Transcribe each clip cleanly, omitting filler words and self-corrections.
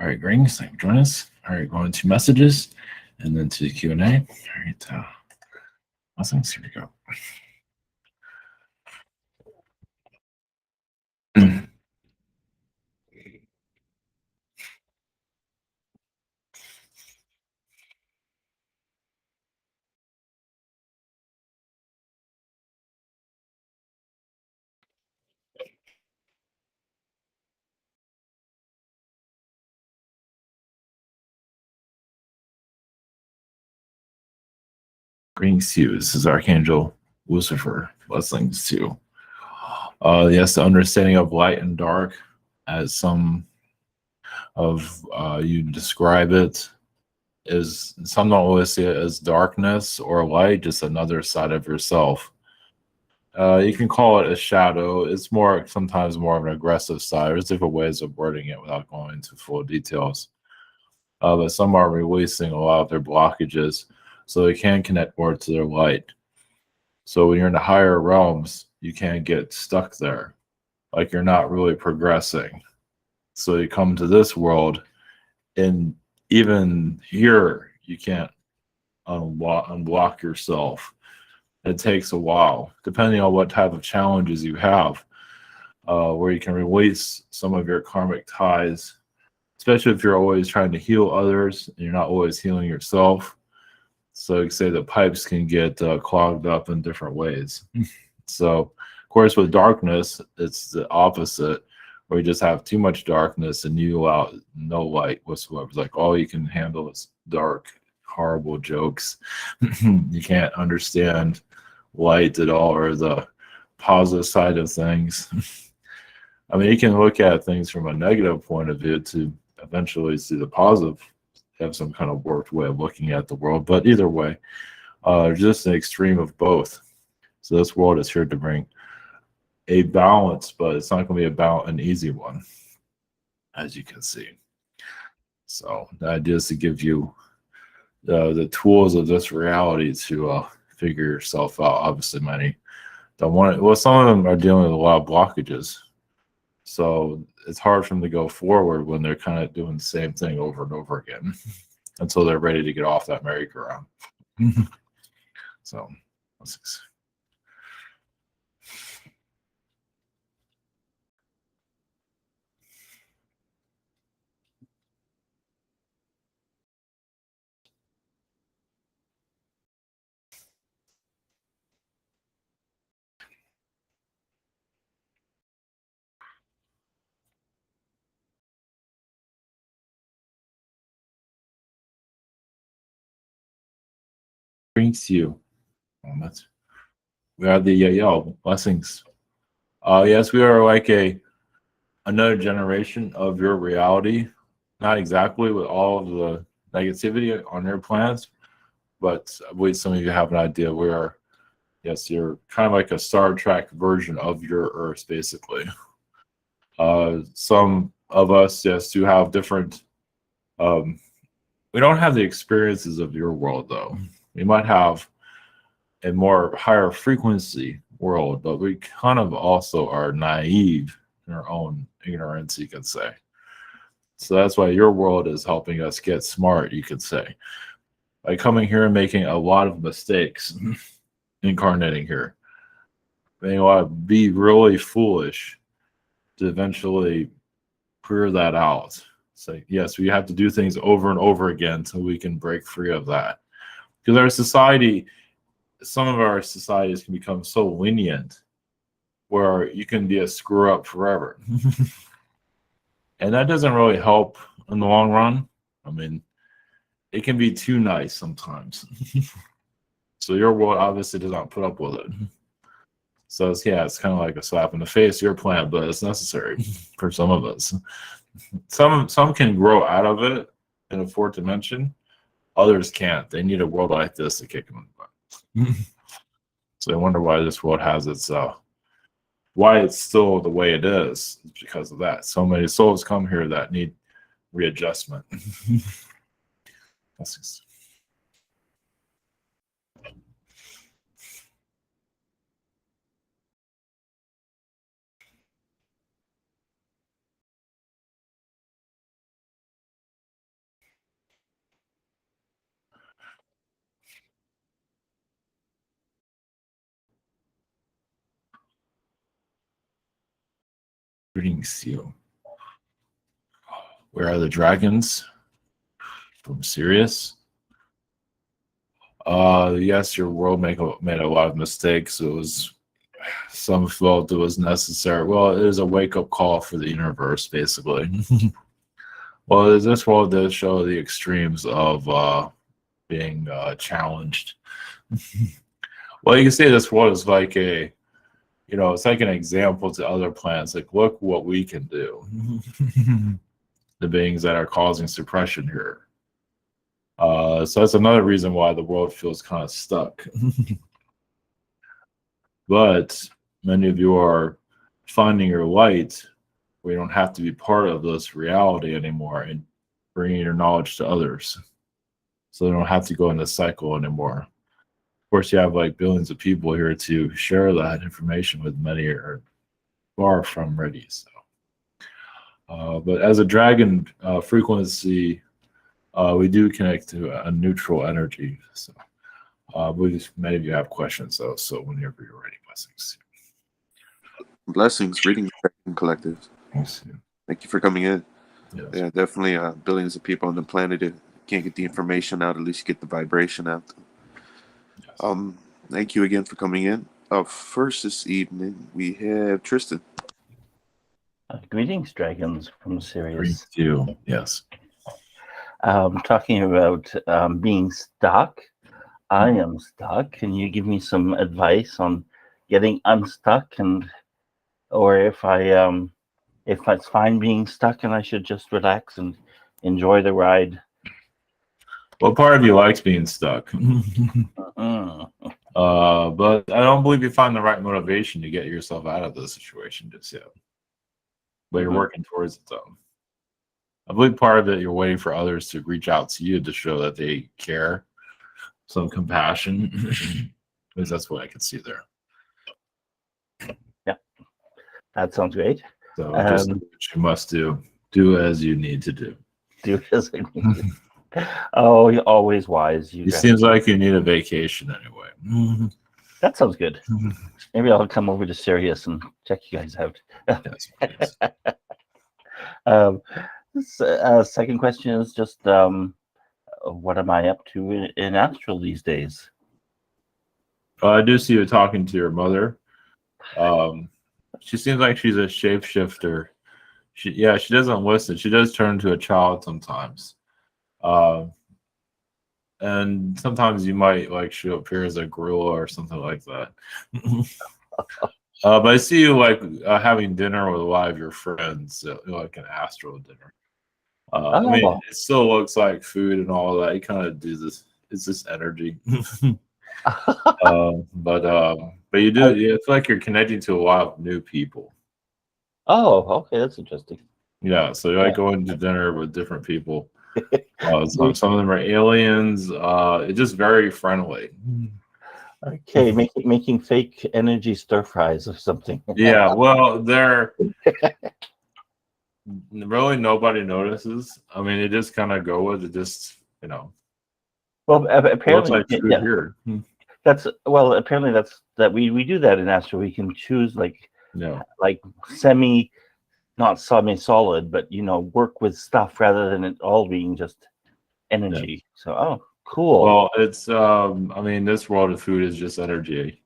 All right, greetings. Thank you for joining us. All right, going to messages and then to Q&A. All right, blessings. Here we go. Greetings to you. This is Archangel Lucifer. Blessings to you. Yes, the understanding of light and dark, as some of you describe it, is some don't always see it as darkness or light, just another side of yourself. You can call it a shadow. It's more sometimes more of an aggressive side. There's different ways of wording it without going into full details. But some are releasing a lot of their blockages so they can connect more to their light. So when you're in the higher realms, you can't get stuck there. Like you're not really progressing. So you come to this world, and even here, you can't unblock yourself. It takes a while, depending on what type of challenges you have, where you can release some of your karmic ties, especially if you're always trying to heal others and you're not always healing yourself. So you can say the pipes can get clogged up in different ways. So, of course, with darkness, it's the opposite, where you just have too much darkness and you allow no light whatsoever. It's like all you can handle is dark, horrible jokes. You can't understand light at all or the positive side of things. I mean, you can look at things from a negative point of view to eventually see the positive, have some kind of warped way of looking at the world. But either way, just an extreme of both. So this world is here to bring a balance, but it's not going to be an easy one, as you can see. So the idea is to give you the tools of this reality to figure yourself out. Obviously, many don't want it. Well, some of them are dealing with a lot of blockages. So it's hard for them to go forward when they're kind of doing the same thing over and over again until they're ready to get off that merry-go-round. So let's see. Brings you. We have the Yahyel blessings. Yes, we are like another generation of your reality. Not exactly with all of the negativity on your planets, but I believe some of you have an idea. We are, yes, you're kind of like a Star Trek version of your Earth, basically. Some of us, yes, do have different. We don't have the experiences of your world, though. We might have a more higher frequency world, but we kind of also are naive in our own ignorance, you could say. So that's why your world is helping us get smart, you could say. By coming here and making a lot of mistakes, incarnating here. They want to be really foolish to eventually clear that out. Say, yes, we have to do things over and over again so we can break free of that. Because our society, some of our societies can become so lenient where you can be a screw up forever. And that doesn't really help in the long run. I mean, it can be too nice sometimes. So your world obviously does not put up with it. So it's kind of like a slap in the face, your plan, but it's necessary for some of us. Some can grow out of it in a fourth dimension. Others can't. They need a world like this to kick them in the butt. So I wonder why this world has its why it's still the way it is. It's because of that. So many souls come here that need readjustment. That's just, Greetings to you. Where are the dragons? From Sirius. Yes, your world made a lot of mistakes. Some felt it was necessary. Well, it is a wake-up call for the universe, basically. Well, this world does show the extremes of being challenged. Well, you can say this world is like it's like an example to other planets. Like, look what we can do. The beings that are causing suppression here. So that's another reason why the world feels kind of stuck. But many of you are finding your light. We don't have to be part of this reality anymore and bringing your knowledge to others. So they don't have to go in this cycle anymore. Of course, you have like billions of people here to share that information with. Many are far from ready. So, but as a dragon frequency, we do connect to a neutral energy. So, many of you have questions, though. So, whenever you're ready, blessings. Blessings, reading collective. Thank you for coming in. Yes. Yeah, definitely billions of people on the planet that can't get the information out. At least get the vibration out. Yes. Thank you again for coming in. First this evening, we have Tristan. Greetings, dragons from Sirius. Greetings to you. Yes. Talking about being stuck. I am stuck. Can you give me some advice on getting unstuck, or if it's fine being stuck and I should just relax and enjoy the ride? Well, part of you likes being stuck. But I don't believe you find the right motivation to get yourself out of the situation just yet. But you're working towards it, though. I believe part of it, you're waiting for others to reach out to you to show that they care, some compassion, because that's what I can see there. Yeah, that sounds great. So just do what you must do. Do as you need to do. Do as I need to. Oh, you're always wise. It seems like you need a vacation anyway. That sounds good. Maybe I'll come over to Sirius and check you guys out. Yes, second question is just what am I up to in astral these days? I do see you talking to your mother. She seems like she's a shapeshifter. She doesn't listen. She does turn into a child sometimes. And sometimes you might like she'll appear as a gorilla or something like that. But I see you like having dinner with a lot of your friends, like an astral dinner. I mean, it still looks like food and all that. You kind of do this. It's this energy. But you do. It's like you're connecting to a lot of new people. Oh, okay, that's interesting. Yeah, so you like going to dinner with different people. Some of them are aliens. It's just very friendly. Okay, making fake energy stir fries or something. Yeah, well, they're really nobody notices. I mean, they just kind of go with it. Just Well, apparently, like food here. Apparently that we do that in astral. We can choose like not semi-solid, but work with stuff rather than it all being just energy. Yeah. So, cool. Well, it's I mean, this world of food is just energy.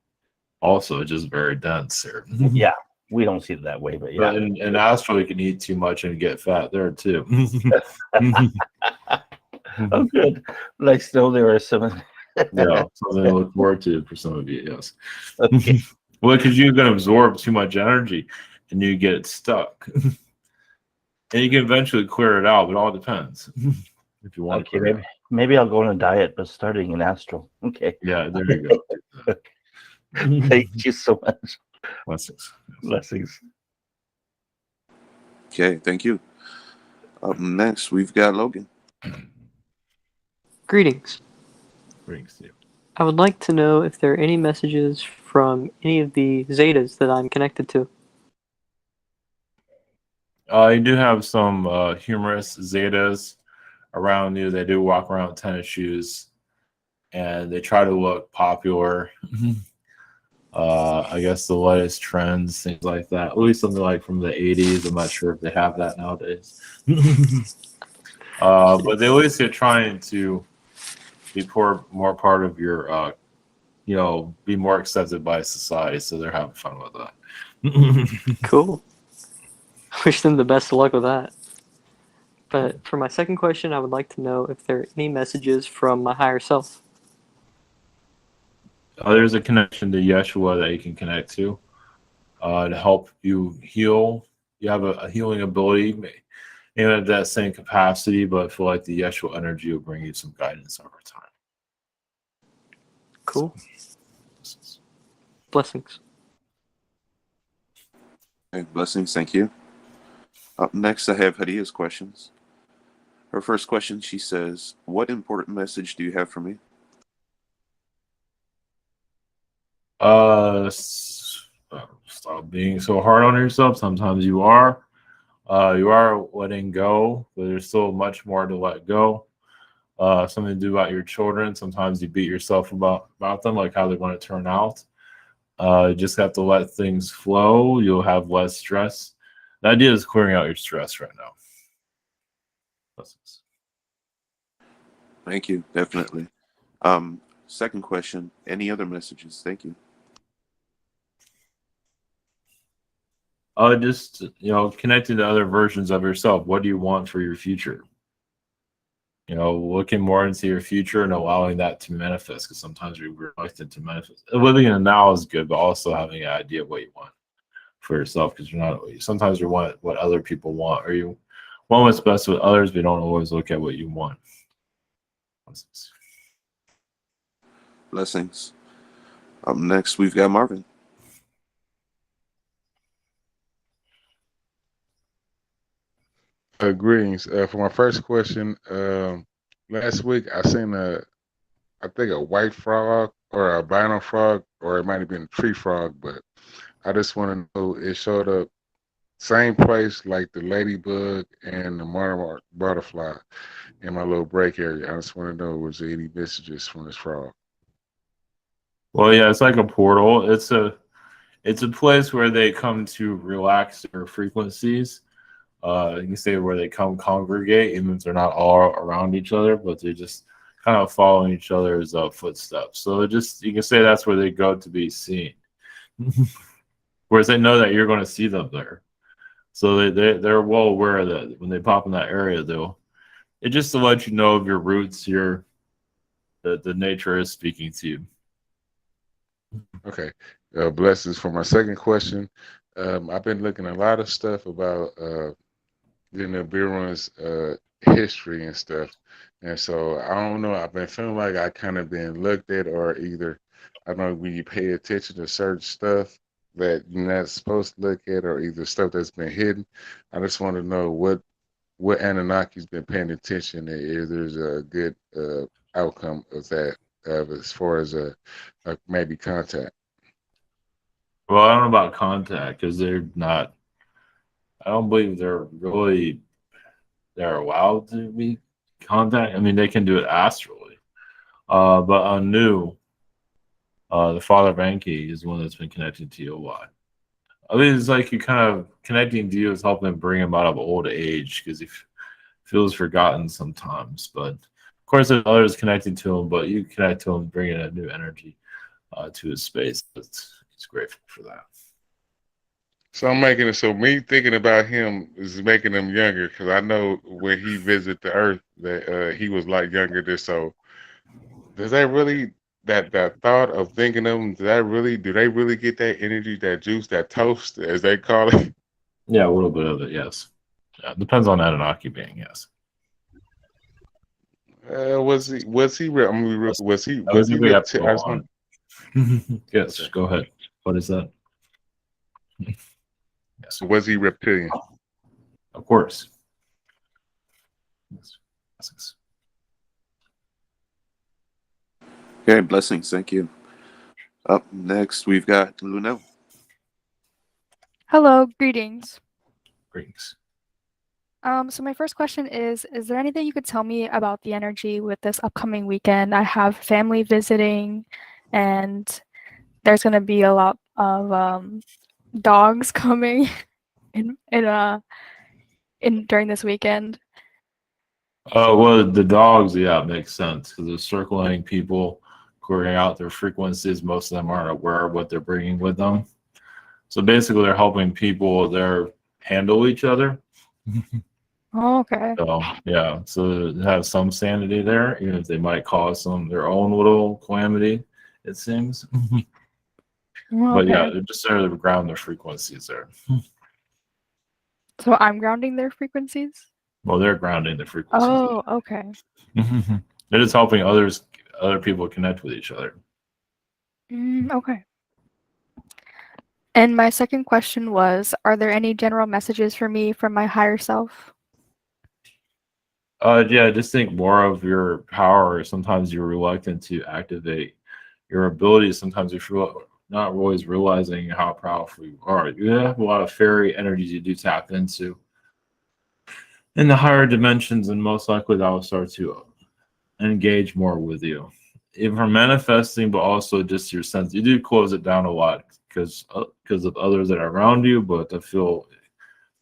Also, it's just very dense here. Yeah, we don't see it that way, but yeah. But in astral, you can eat too much and get fat there too. Oh, good. Nice to know there are some. Yeah, something to look forward to for some of you. Yes. Okay. Well, because you can absorb too much energy and you get stuck, and you can eventually clear it out. But it all depends if you want. Okay, maybe I'll go on a diet, but starting in astral. Okay. Yeah, there you go. Thank you so much. Blessings. Blessings. Okay, thank you. Up next, we've got Logan. Greetings. Greetings to you. I would like to know if there are any messages from any of the Zetas that I'm connected to. You do have some humorous Zetas around you. They do walk around with tennis shoes, and they try to look popular. I guess the latest trends, things like that. At least something like from the 80s. I'm not sure if they have that nowadays. But they always are trying to be more part of your, be more accepted by society. So they're having fun with that. Cool. Wish them the best of luck with that. But for my second question, I would like to know if there are any messages from my higher self. There's a connection to Yeshua that you can connect to help you heal. You have a healing ability, even at that same capacity, but I feel like the Yeshua energy will bring you some guidance over time. Cool. Blessings. Okay, blessings, thank you. Up next, I have Hadia's questions. Her first question, she says, "What important message do you have for me?" Stop being so hard on yourself. Sometimes you are letting go, but there's still much more to let go. Something to do about your children. Sometimes you beat yourself about them, like how they're going to turn out. You just have to let things flow. You'll have less stress. The idea is clearing out your stress right now. Blessings. Thank you, definitely. Second question, any other messages? Thank you. Just connecting to other versions of yourself. What do you want for your future? Looking more into your future and allowing that to manifest, because sometimes we're reluctant to manifest. Living in the now is good, but also having an idea of what you want for yourself, because sometimes you want what other people want, or you want what's best with others, but you don't always look at what you want. Blessings. Up next, we've got Marvin. Greetings. For my first question, last week I seen I think a white frog or a albino frog, or it might have been a tree frog, but I just want to know, it showed up same place like the ladybug and the monarch butterfly in my little break area. I just want to know, was there any messages from this frog? Well, yeah, it's like a portal. It's a place where they come to relax their frequencies. You can say where they come congregate, even if they're not all around each other, but they're just kind of following each other's footsteps. So you can say that's where they go to be seen. Whereas they know that you're going to see them there. So they're well aware that when they pop in that area, it's just to let you know of your roots, the nature is speaking to you. Okay. Blessings. For my second question, I've been looking at a lot of stuff about Biron's history and stuff. And so I don't know, I've been feeling like I kind of been looked at, or either, I don't know, when you pay attention to certain stuff that you're not supposed to look at, or either stuff that's been hidden. I just want to know what Anunnaki's been paying attention, and if there's a good outcome of that, as far as maybe contact. Well, I don't know about contact, because they're not. I don't believe they're allowed to be contact. I mean, they can do it astrally. But Anu, the father of Enki, is one that's been connected to you a lot. I mean, it's like you kind of connecting to you is helping him bring him out of old age, because he feels forgotten sometimes. But of course, there's others connecting to him, but you connect to him, bringing a new energy to his space. He's grateful for that. So me thinking about him is making him younger, because I know when he visited the earth that he was like younger than. So does that really, that thought of thinking of him, do they really get that energy, that juice, that toast, as they call it? Yeah, a little bit of it, yes. Yeah, depends on Anunnaki being, yes. Was he reptilian? Yes, Okay. go ahead. What is that? Yes. Was he reptilian? Of course. Yes. Okay, blessings. Thank you. Up next, we've got Luno. Hello, greetings. Greetings. So my first question is there anything you could tell me about the energy with this upcoming weekend? I have family visiting, and there's gonna be a lot of dogs coming in during this weekend. Well, the dogs, yeah, it makes sense because they're circling people, clearing out their frequencies. Most of them aren't aware of what they're bringing with them. So basically, they're helping people there handle each other. Oh, okay. So yeah, so they have some sanity there, even if they might cause their own little calamity. It seems. But yeah, Okay. they're just there to ground their frequencies there. So I'm grounding their frequencies? Well, they're grounding the frequencies. Oh, okay. They're just helping other people connect with each other. Okay. And my second question was, are there any general messages for me from my higher self? Yeah, just think more of your power. Sometimes you're reluctant to activate your abilities. Sometimes you feel not always realizing how powerful you are. You have a lot of fairy energies you do tap into in the higher dimensions, and most likely that will start to engage more with you. Even for manifesting, but also just your sense. You do close it down a lot because of others that are around you, but I feel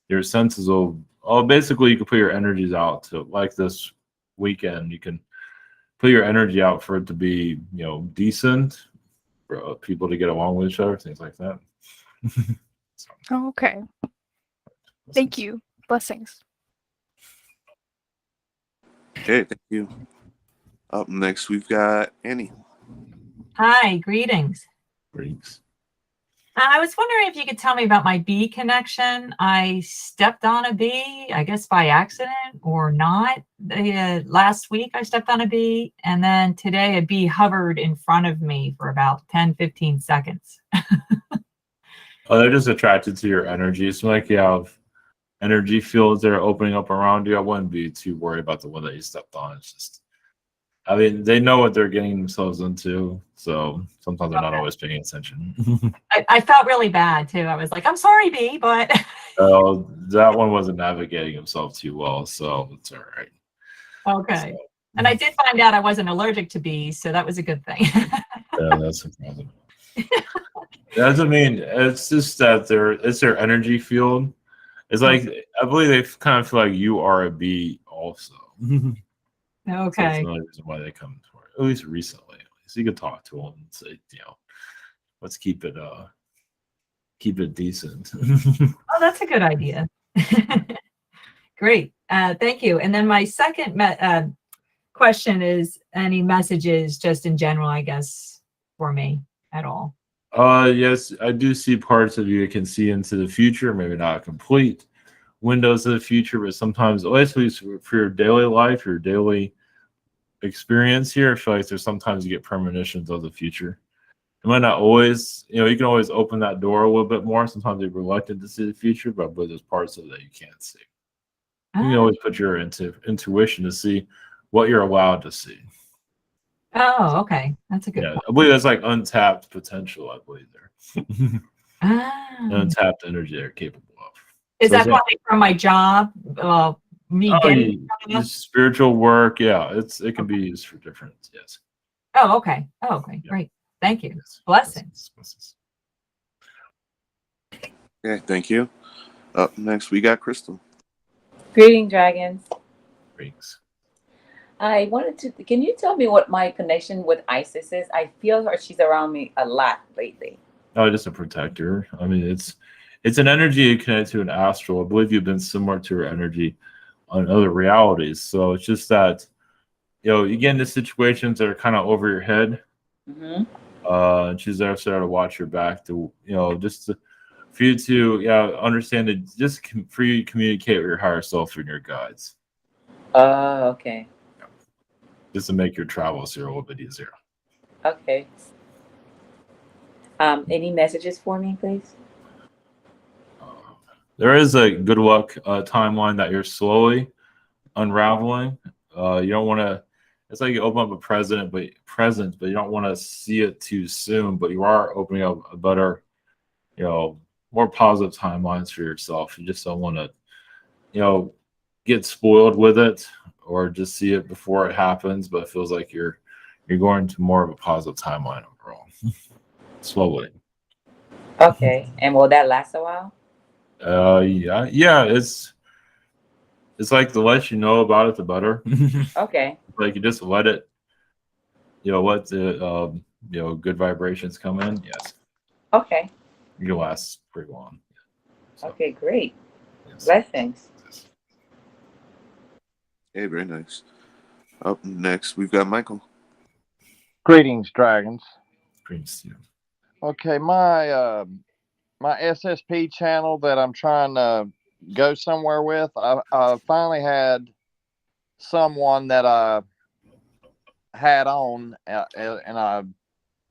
your senses will. Oh, basically, you can put your energies out to like this weekend. You can put your energy out for it to be, decent for people to get along with each other, things like that. Oh, okay. Thank you. Blessings. Okay, thank you. Up next, we've got Annie. Hi, greetings. Greetings. I was wondering if you could tell me about my bee connection. I stepped on a bee, I guess by accident or not. Last week I stepped on a bee, and then today a bee hovered in front of me for about 10, 15 seconds. They're just attracted to your energy. It's like you have energy fields that are opening up around you. I wouldn't be too worried about the one that you stepped on. It's just, I mean, they know what they're getting themselves into, so sometimes they're not always paying attention. I felt really bad too. I was like, I'm sorry, bee, but that one wasn't navigating himself too well, so it's all right. okay. So, and I did find out I wasn't allergic to bees, so that was a good thing. yeah, that's a problem. Doesn't mean it's just that it's their energy field. It's like I believe they kind of feel like you are a bee also. Okay. So that's another reason why they come toward, at least recently. So you could talk to them and say, let's keep it decent. Oh, that's a good idea. Great. Thank you. And then my second question is any messages just in general, I guess, for me at all? Yes, I do see parts of you that can see into the future, maybe not complete windows of the future, but sometimes, at least for your daily life, your daily experience here, I feel like there's sometimes you get premonitions of the future. It might not always, you can always open that door a little bit more. Sometimes you're reluctant to see the future, but there's parts of it that you can't see. You can always put your intuition to see what you're allowed to see. Oh, okay. That's a good point. I believe that's like untapped potential, I believe there. Untapped energy they're capable of. Is that probably from my job? Spiritual work, it can be used for different, yes. Oh, okay. Oh, okay. Yeah. Great. Thank you. Yes. Blessings. Okay, thank you. Up next, we got Crystal. Greeting, dragons. Greetings. I wanted to, can you tell me what my connection with Isis is? I feel her, she's around me a lot lately. Oh, just a protector. I mean, it's an energy you connect to an astral. I believe you've been similar to her energy on other realities. So it's just that, you get into situations that are kind of over your head. Mm-hmm. And she's there to watch your back for you to understand it, just for you to communicate with your higher self and your guides. Okay. Just to make your travels here a little bit easier. Okay. Any messages for me, please? There is a good luck timeline that you're slowly unraveling. You don't want to. It's like you open up a present, but you don't want to see it too soon. But you are opening up a better, more positive timelines for yourself. You just don't want to, get spoiled with it or just see it before it happens. But it feels like you're going to more of a positive timeline overall. slowly. Okay. And will that last a while? Yeah. It's like the less you know about it, the better. Okay. Like you just let it, let the good vibrations come in. Yes, Okay. you can last pretty long. So, Okay, great. yes. Blessings. Hey, very nice. Up next, we've got Michael. Greetings, dragons. Greetings to you. Okay, my SSP channel that I'm trying to go somewhere with, I finally had someone that I had on, and I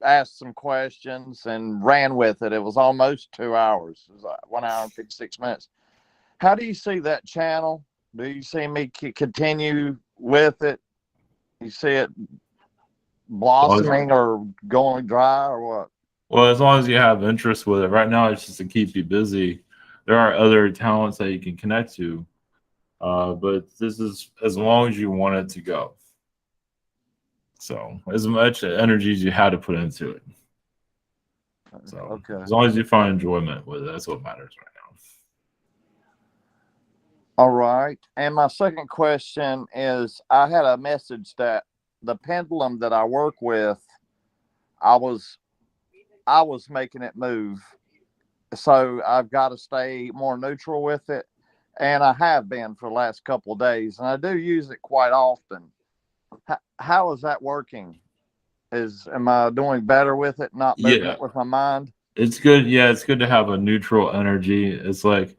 asked some questions and ran with it. It was almost 2 hours. It was like 1 hour and 56 minutes. How do you see that channel? Do you see me continue with it? You see it blossoming or going dry or what? Well, as long as you have interest with it. Right now, it's just to keep you busy. There are other talents that you can connect to, but this is as long as you want it to go. So as much energy as you had to put into it. So Okay. as long as you find enjoyment with it, that's what matters right now. All right. And my second question is, I had a message that the pendulum that I work with, I was making it move. So I've got to stay more neutral with it. And I have been for the last couple of days. And I do use it quite often. How is that working? Am I doing better with it, not moving it with my mind? It's good. Yeah, it's good to have a neutral energy. It's like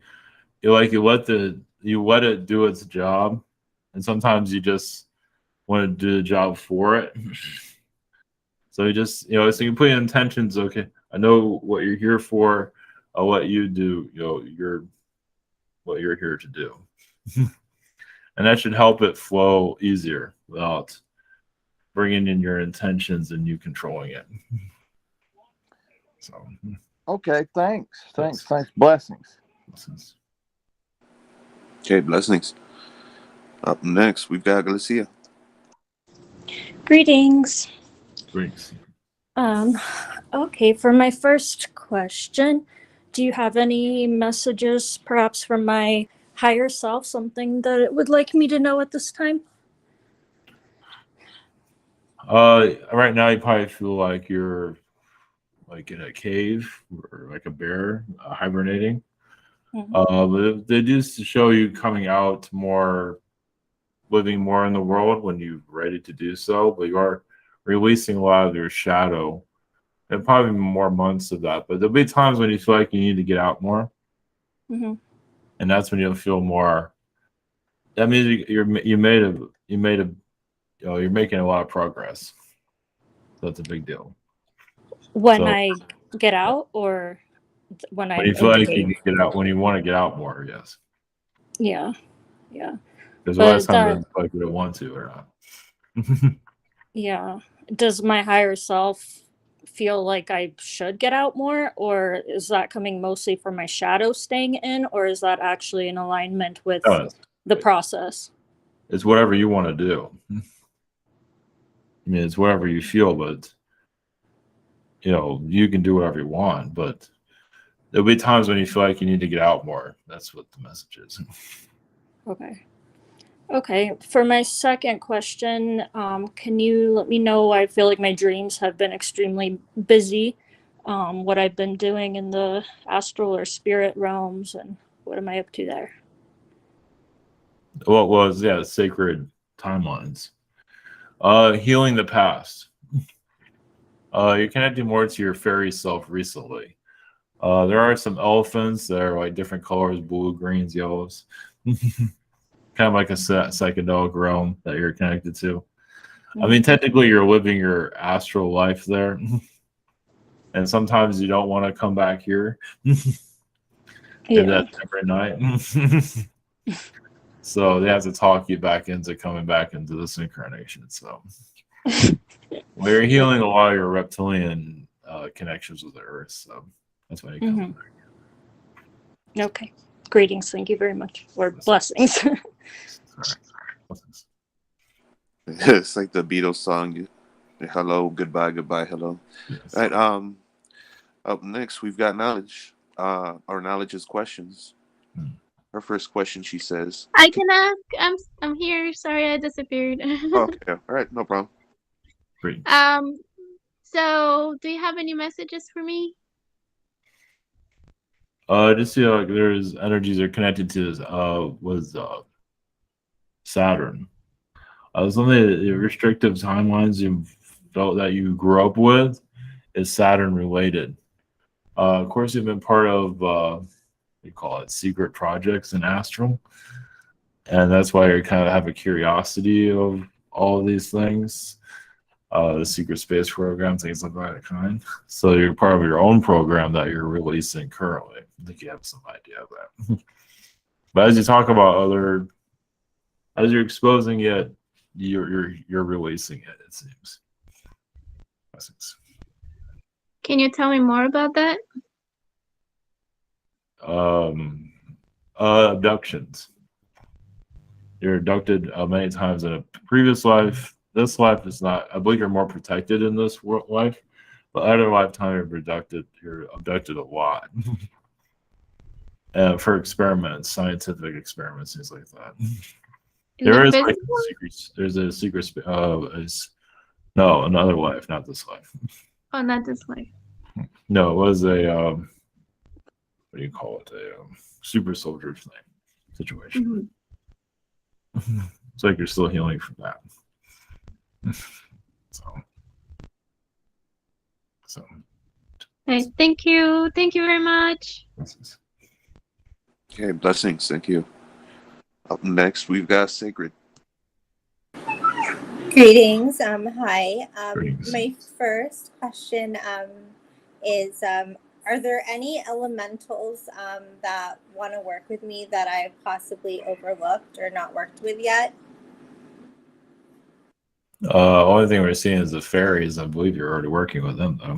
you let it do its job. And sometimes you just want to do the job for it. So you just, so you can put in intentions. Okay, I know what you're here for. I'll let you do, what you're here to do. And that should help it flow easier without bringing in your intentions and you controlling it. So. Okay, thanks. Blessings. Okay, blessings. Up next, we've got Gcia. Greetings. Greetings. Okay, for my first question, do you have any messages perhaps from my higher self, something that it would like me to know at this time? Right now you probably feel like you're like in a cave or like a bear hibernating. But they do show you coming out more, living more in the world when you're ready to do so, but you are releasing a lot of your shadow. And probably more months of that, but there'll be times when you feel like you need to get out more, and that's when you'll feel more. That means you're making a lot of progress. So that's a big deal. When I get out, or when I'm you feel like you can get out, when you want to get out more, yes. Yeah. Because the last time you like you don't want to or not. Yeah. Does my higher self feel like I should get out more, or is that coming mostly from my shadow staying in, or is that actually in alignment with the process? It's whatever you want to do. I mean, it's whatever you feel, but you can do whatever you want, but there'll be times when you feel like you need to get out more. That's what the message is. Okay. For my second question, can you let me know? I feel like my dreams have been extremely busy. What I've been doing in the astral or spirit realms, and what am I up to there? What was sacred timelines. Healing the past. You're connecting more to your fairy self recently. There are some elephants that are like different colors, blue, greens, yellows. Kind of like a psychedelic realm that you're connected to. I mean, technically you're living your astral life there. And sometimes you don't want to come back here. That's every night. So they have to talk you back into coming back into this incarnation. So you're healing a lot of your reptilian connections with the earth. So that's why you come back. Okay. Greetings. Thank you very much. Or blessings. It's like the Beatles song. Hello, goodbye, goodbye, hello. Yes. All right. Up next, we've got Knowledge. Our Knowledge is questions. Her first question, she says. I can ask. I'm here. Sorry, I disappeared. Okay, all right, no problem. Great. So do you have any messages for me? Just like there's energies are connected to this was Saturn. Some of the restrictive timelines you felt that you grew up with is Saturn related. Of course, you've been part of we call it secret projects in astral, and that's why you kind of have a curiosity of all of these things, the secret space program, things like that kind. So you're part of your own program that you're releasing currently. I think you have some idea of that. But as you talk about other, as you're exposing it, you're releasing it. It seems. Can you tell me more about that? Abductions. You're abducted many times in a previous life. This life is not. I believe you're more protected in this life, but other lifetime you're abducted a lot. For experiments, scientific experiments, things like that. There is like there's a secret. No, another life, not this life. Oh, not this life. No, it was a what do you call it? A super soldier thing situation. Mm-hmm. It's like you're still healing from that. So. Okay, thank you. Thank you very much. Okay, blessings. Thank you. Up next, we've got Sacred. Greetings. Hi. Greetings. My first question is are there any elementals that want to work with me that I've possibly overlooked or not worked with yet? Only thing we're seeing is the fairies. I believe you're already working with them, though.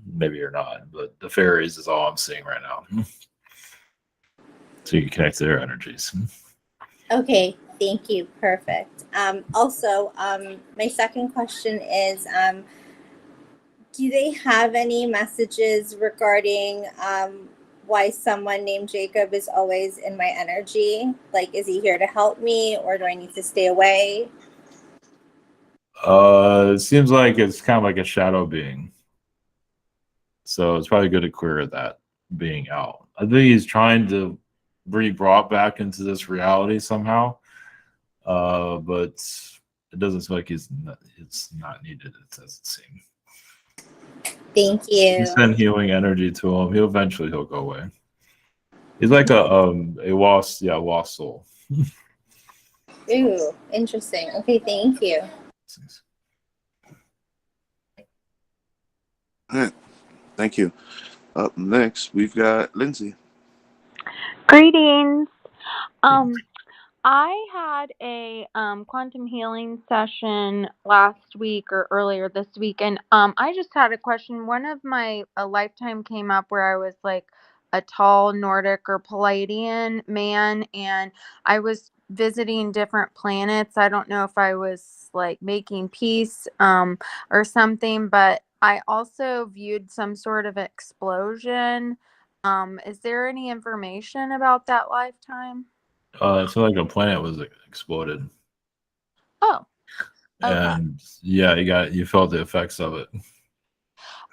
Maybe you're not, but the fairies is all I'm seeing right now. So you can connect to their energies. Okay, thank you. Perfect. Also, my second question is, do they have any messages regarding why someone named Jacob is always in my energy? Like, is he here to help me or do I need to stay away? It seems like it's kind of like a shadow being. So it's probably good to clear that being out. I think he's trying to be brought back into this reality somehow. But it doesn't seem like it's not needed, it doesn't seem. Thank you. You send healing energy to him. He'll go away. He's like a lost soul. Ooh, interesting. Okay, thank you. All right. Thank you. Up next, we've got Lindsay. Greetings. I had a quantum healing session last week or earlier this week, and I just had a question. One of my a lifetime came up where I was like a tall Nordic or Palladian man, and I was visiting different planets. I don't know if I was like making peace or something, but I also viewed some sort of explosion. Is there any information about that lifetime? So like a planet was exploded. Oh. Okay. And yeah, you felt the effects of it.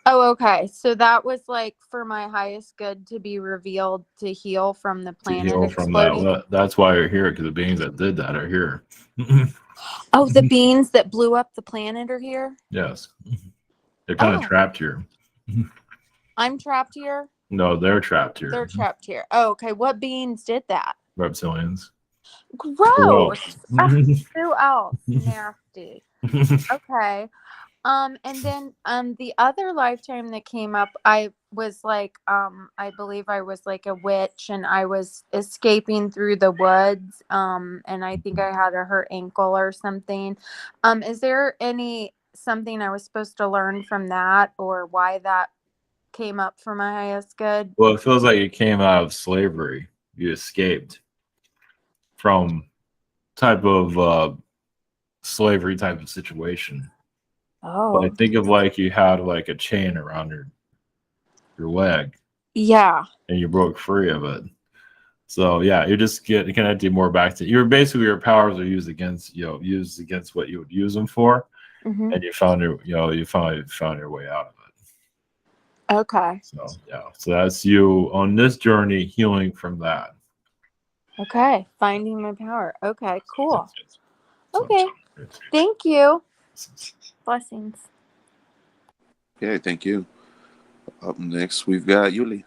Oh, okay. So that was like for my highest good to be revealed to heal from the planet exploding. From that's why you're here, because the beings that did that are here. Oh, the beings that blew up the planet are here? Yes. They're kind of trapped here. I'm trapped here? No, they're trapped here. They're trapped here. Oh, okay. What beings did that? Reptilians. Gross. Who else? Nasty. Okay. And then the other lifetime that came up, I was like, I believe I was like a witch and I was escaping through the woods. And I think I had a hurt ankle or something. Is there something I was supposed to learn from that, or why that came up for my highest good? Well, it feels like you came out of slavery. You escaped from type of slavery type of situation. Oh, Like think of like you had like a chain around your leg yeah. and you broke free of it. So yeah, you just get connected more back to your powers are used against what you would use them for, Hmm. and you finally found your way out of it. Okay. So yeah, so that's you on this journey healing from that. Okay. Finding my power. Okay, cool. Okay. Thank you. Blessings. Okay, thank you. Up next, we've got Yulie.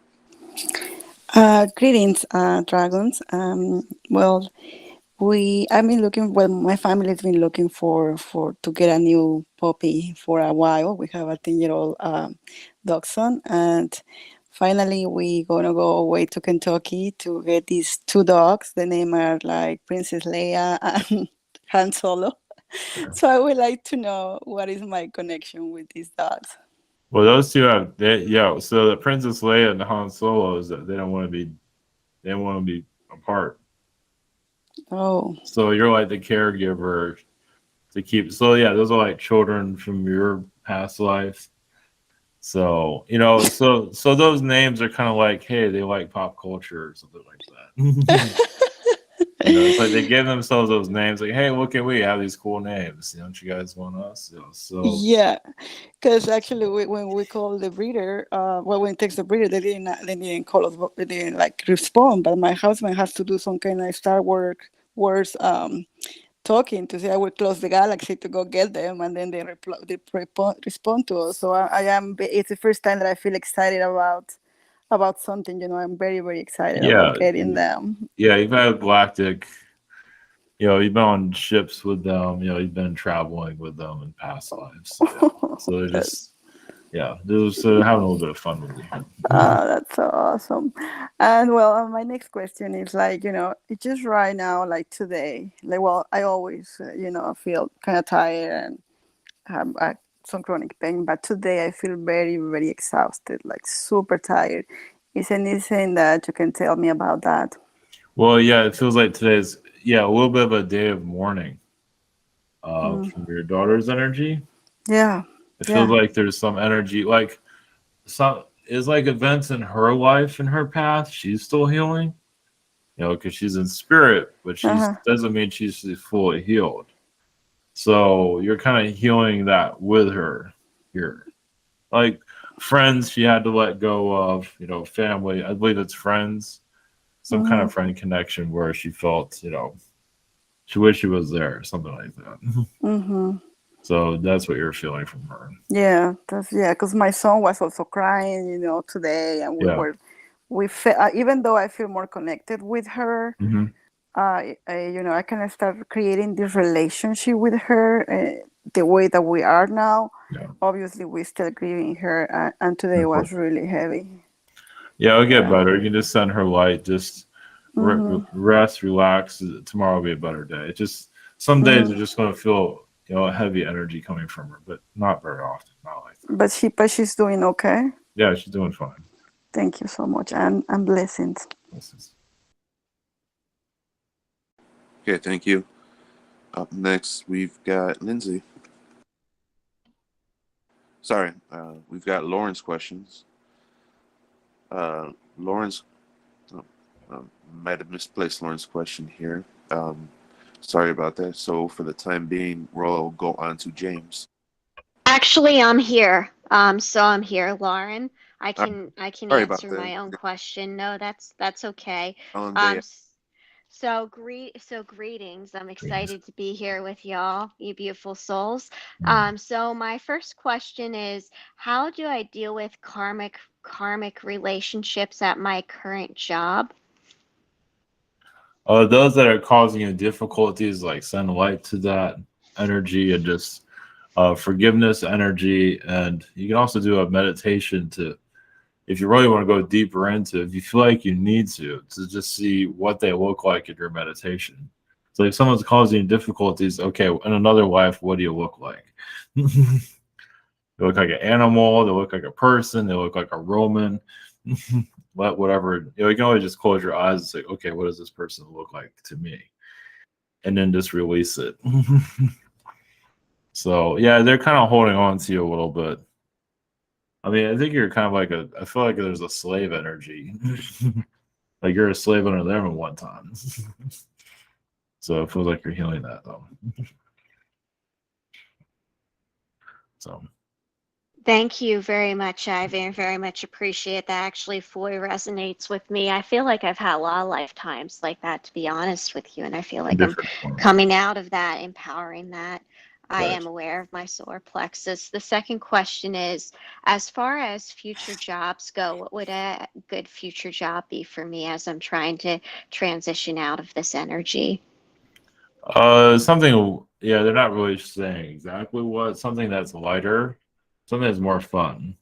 Greetings, dragons. Well, my family's been looking for to get a new puppy for a while. We have a 10-year-old dachshund, and finally we gonna go away to Kentucky to get these two dogs. The name are like Princess Leia and Han Solo. So I would like to know what is my connection with these dogs. Well, those two so the Princess Leia and the Han Solo is that they don't want to be apart. Oh. So you're like the caregiver to keep. So yeah, those are like children from your past life. So so those names are kind of like, hey, they like pop culture or something like that. It's like they give themselves those names, like, hey, look at we have these cool names. Don't you guys want us? So yeah, because actually when we called the breeder, when we text the breeder, they didn't call us, they didn't like respond. But my husband has to do some kind of Star Wars talking to say I will close the galaxy to go get them, and then they respond to us. So it's the first time that I feel excited about something. I'm very, very excited about getting them. Yeah, you've had galactic. You've been on ships with them. You've been traveling with them in past lives. So they're just they're just having a little bit of fun with you. That's so awesome. And well, my next question is like, it's just right now, like today, like, well, I always, feel kind of tired and have some chronic pain, but today I feel very, very exhausted, like super tired. Is anything that you can tell me about that? Well, yeah, it feels like today's a little bit of a day of mourning from your daughter's energy. Yeah. It feels like there's some energy, like it's like events in her life, in her path. She's still healing, because she's in spirit, but she doesn't mean she's fully healed. So you're kind of healing that with her here. Like friends she had to let go of, family. I believe it's friends. Some kind of friend connection where she felt, she wished she was there, something like that. So that's what you're feeling from her. Yeah, because my son was also crying, today, and even though I feel more connected with her, I kind of start creating this relationship with her the way that we are now. Yeah. Obviously, we're still grieving her, and today was really heavy. Yeah, it'll get better. You can just send her light. Just rest, relax. Tomorrow will be a better day. Just some days are just going to feel heavy energy coming from her, but not very often. Not like that. But she's doing okay. Yeah, she's doing fine. Thank you so much, and blessings. Okay, thank you. Up next, we've got Lindsay. Sorry, we've got Lauren's questions. Lauren's might have misplaced Lauren's question here. Sorry about that. So for the time being, we'll go on to James. Actually, I'm here. So I'm here, Lauren. I can answer my own question. No, that's okay. So greetings. I'm excited to be here with y'all, you beautiful souls. So my first question is, how do I deal with karmic relationships at my current job? Those that are causing you difficulties, like send light to that energy and just forgiveness energy. And you can also do a meditation if you really want to go deeper into, if you feel like you need to just see what they look like in your meditation. So if someone's causing you difficulties, okay, in another life, what do you look like? They look like an animal, they look like a person, they look like a Roman, whatever. You can always just close your eyes and say, okay, what does this person look like to me? And then just release it. So yeah, they're kind of holding on to you a little bit. I mean, I think you're kind of like I feel like there's a slave energy. Like you're a slave under them at one time. So it feels like you're healing that though. So Thank you very much. I very much appreciate that. Actually, fully resonates with me. I feel like I've had a lot of lifetimes like that, to be honest with you. And I feel like I'm coming out of that, empowering that. I am aware of my solar plexus. The second question is, as far as future jobs go, what would a good future job be for me as I'm trying to transition out of this energy? Something, yeah, they're not really saying exactly what. Something that's lighter, something that's more fun.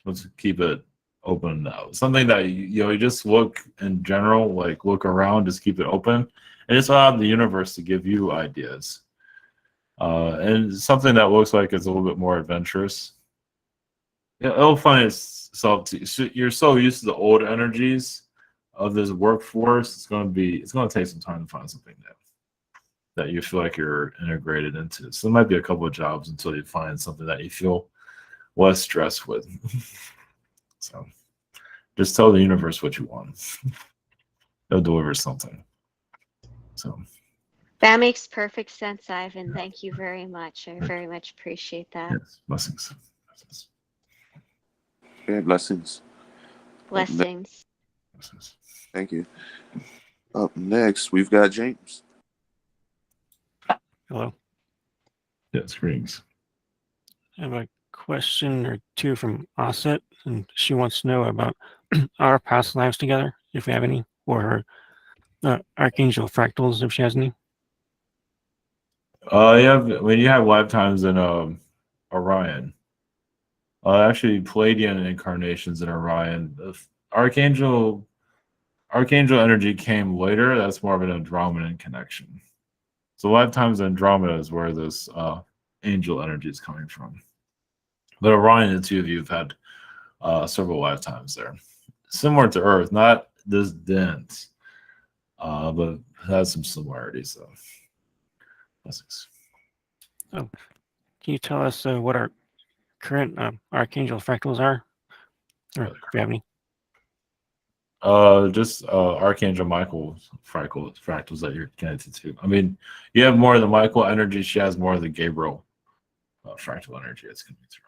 Let's keep it open now. Something that you just look in general, like look around, just keep it open, and just allow the universe to give you ideas. And something that looks like it's a little bit more adventurous. It'll find itself. You're so used to the old energies of this workforce. It's going to take some time to find something new that you feel like you're integrated into. So there might be a couple of jobs until you find something that you feel less stressed with. So just tell the universe what you want. They'll deliver something. So that makes perfect sense, Ivan. Thank you very much. I very much appreciate that. Yes, blessings. Okay, blessings. Blessings. Thank you. Up next, we've got James. Hello. Yes, greetings. I have a question or two from Osset, and she wants to know about our past lives together, if we have any, or her Archangel fractals, if she has any. You have lifetimes in Orion. Actually, Palladian incarnations in Orion. Archangel energy came later. That's more of an Andromedan connection. So lifetimes Andromeda is where this angel energy is coming from. But Orion, the two of you have had several lifetimes there. Similar to Earth, not this dense, but has some similarities though. Oh, can you tell us what our current Archangel fractals are? Or if you have any? Just Archangel Michael's fractals that you're connected to. I mean, you have more of the Michael energy. She has more of the Gabriel fractal energy that's coming through.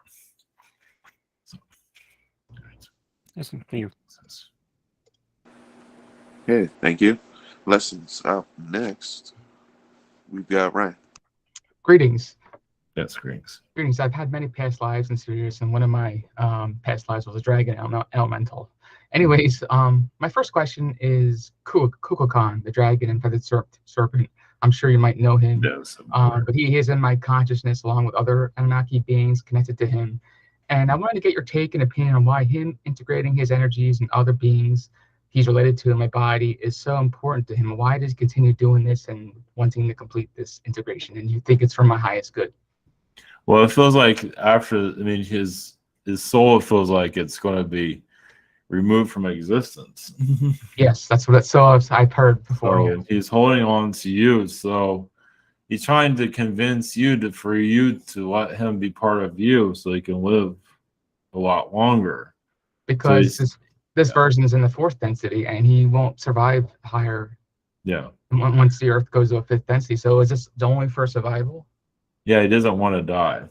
So, yes, thank you. Okay, thank you. Lessons up next. We've got Ryan. Greetings. Yes, greetings. Greetings. I've had many past lives in Sirius, and one of my past lives was a dragon elemental. Anyways, my first question is Kukulkan, the dragon and feathered serpent. I'm sure you might know him. Yes, but he is in my consciousness along with other Anunnaki beings connected to him. And I wanted to get your take and opinion on why him integrating his energies and other beings he's related to in my body is so important to him. Why does he continue doing this and wanting to complete this integration? And you think it's for my highest good? Well, it feels like his soul feels like it's going to be removed from existence. Yes, that's what I've heard before. So he's holding on to you. So he's trying to convince you for you to let him be part of you so he can live a lot longer. Because this version is in the fourth density and he won't survive higher. Yeah. Once the Earth goes to a fifth density. So is this only for survival? Yeah, he doesn't want to die.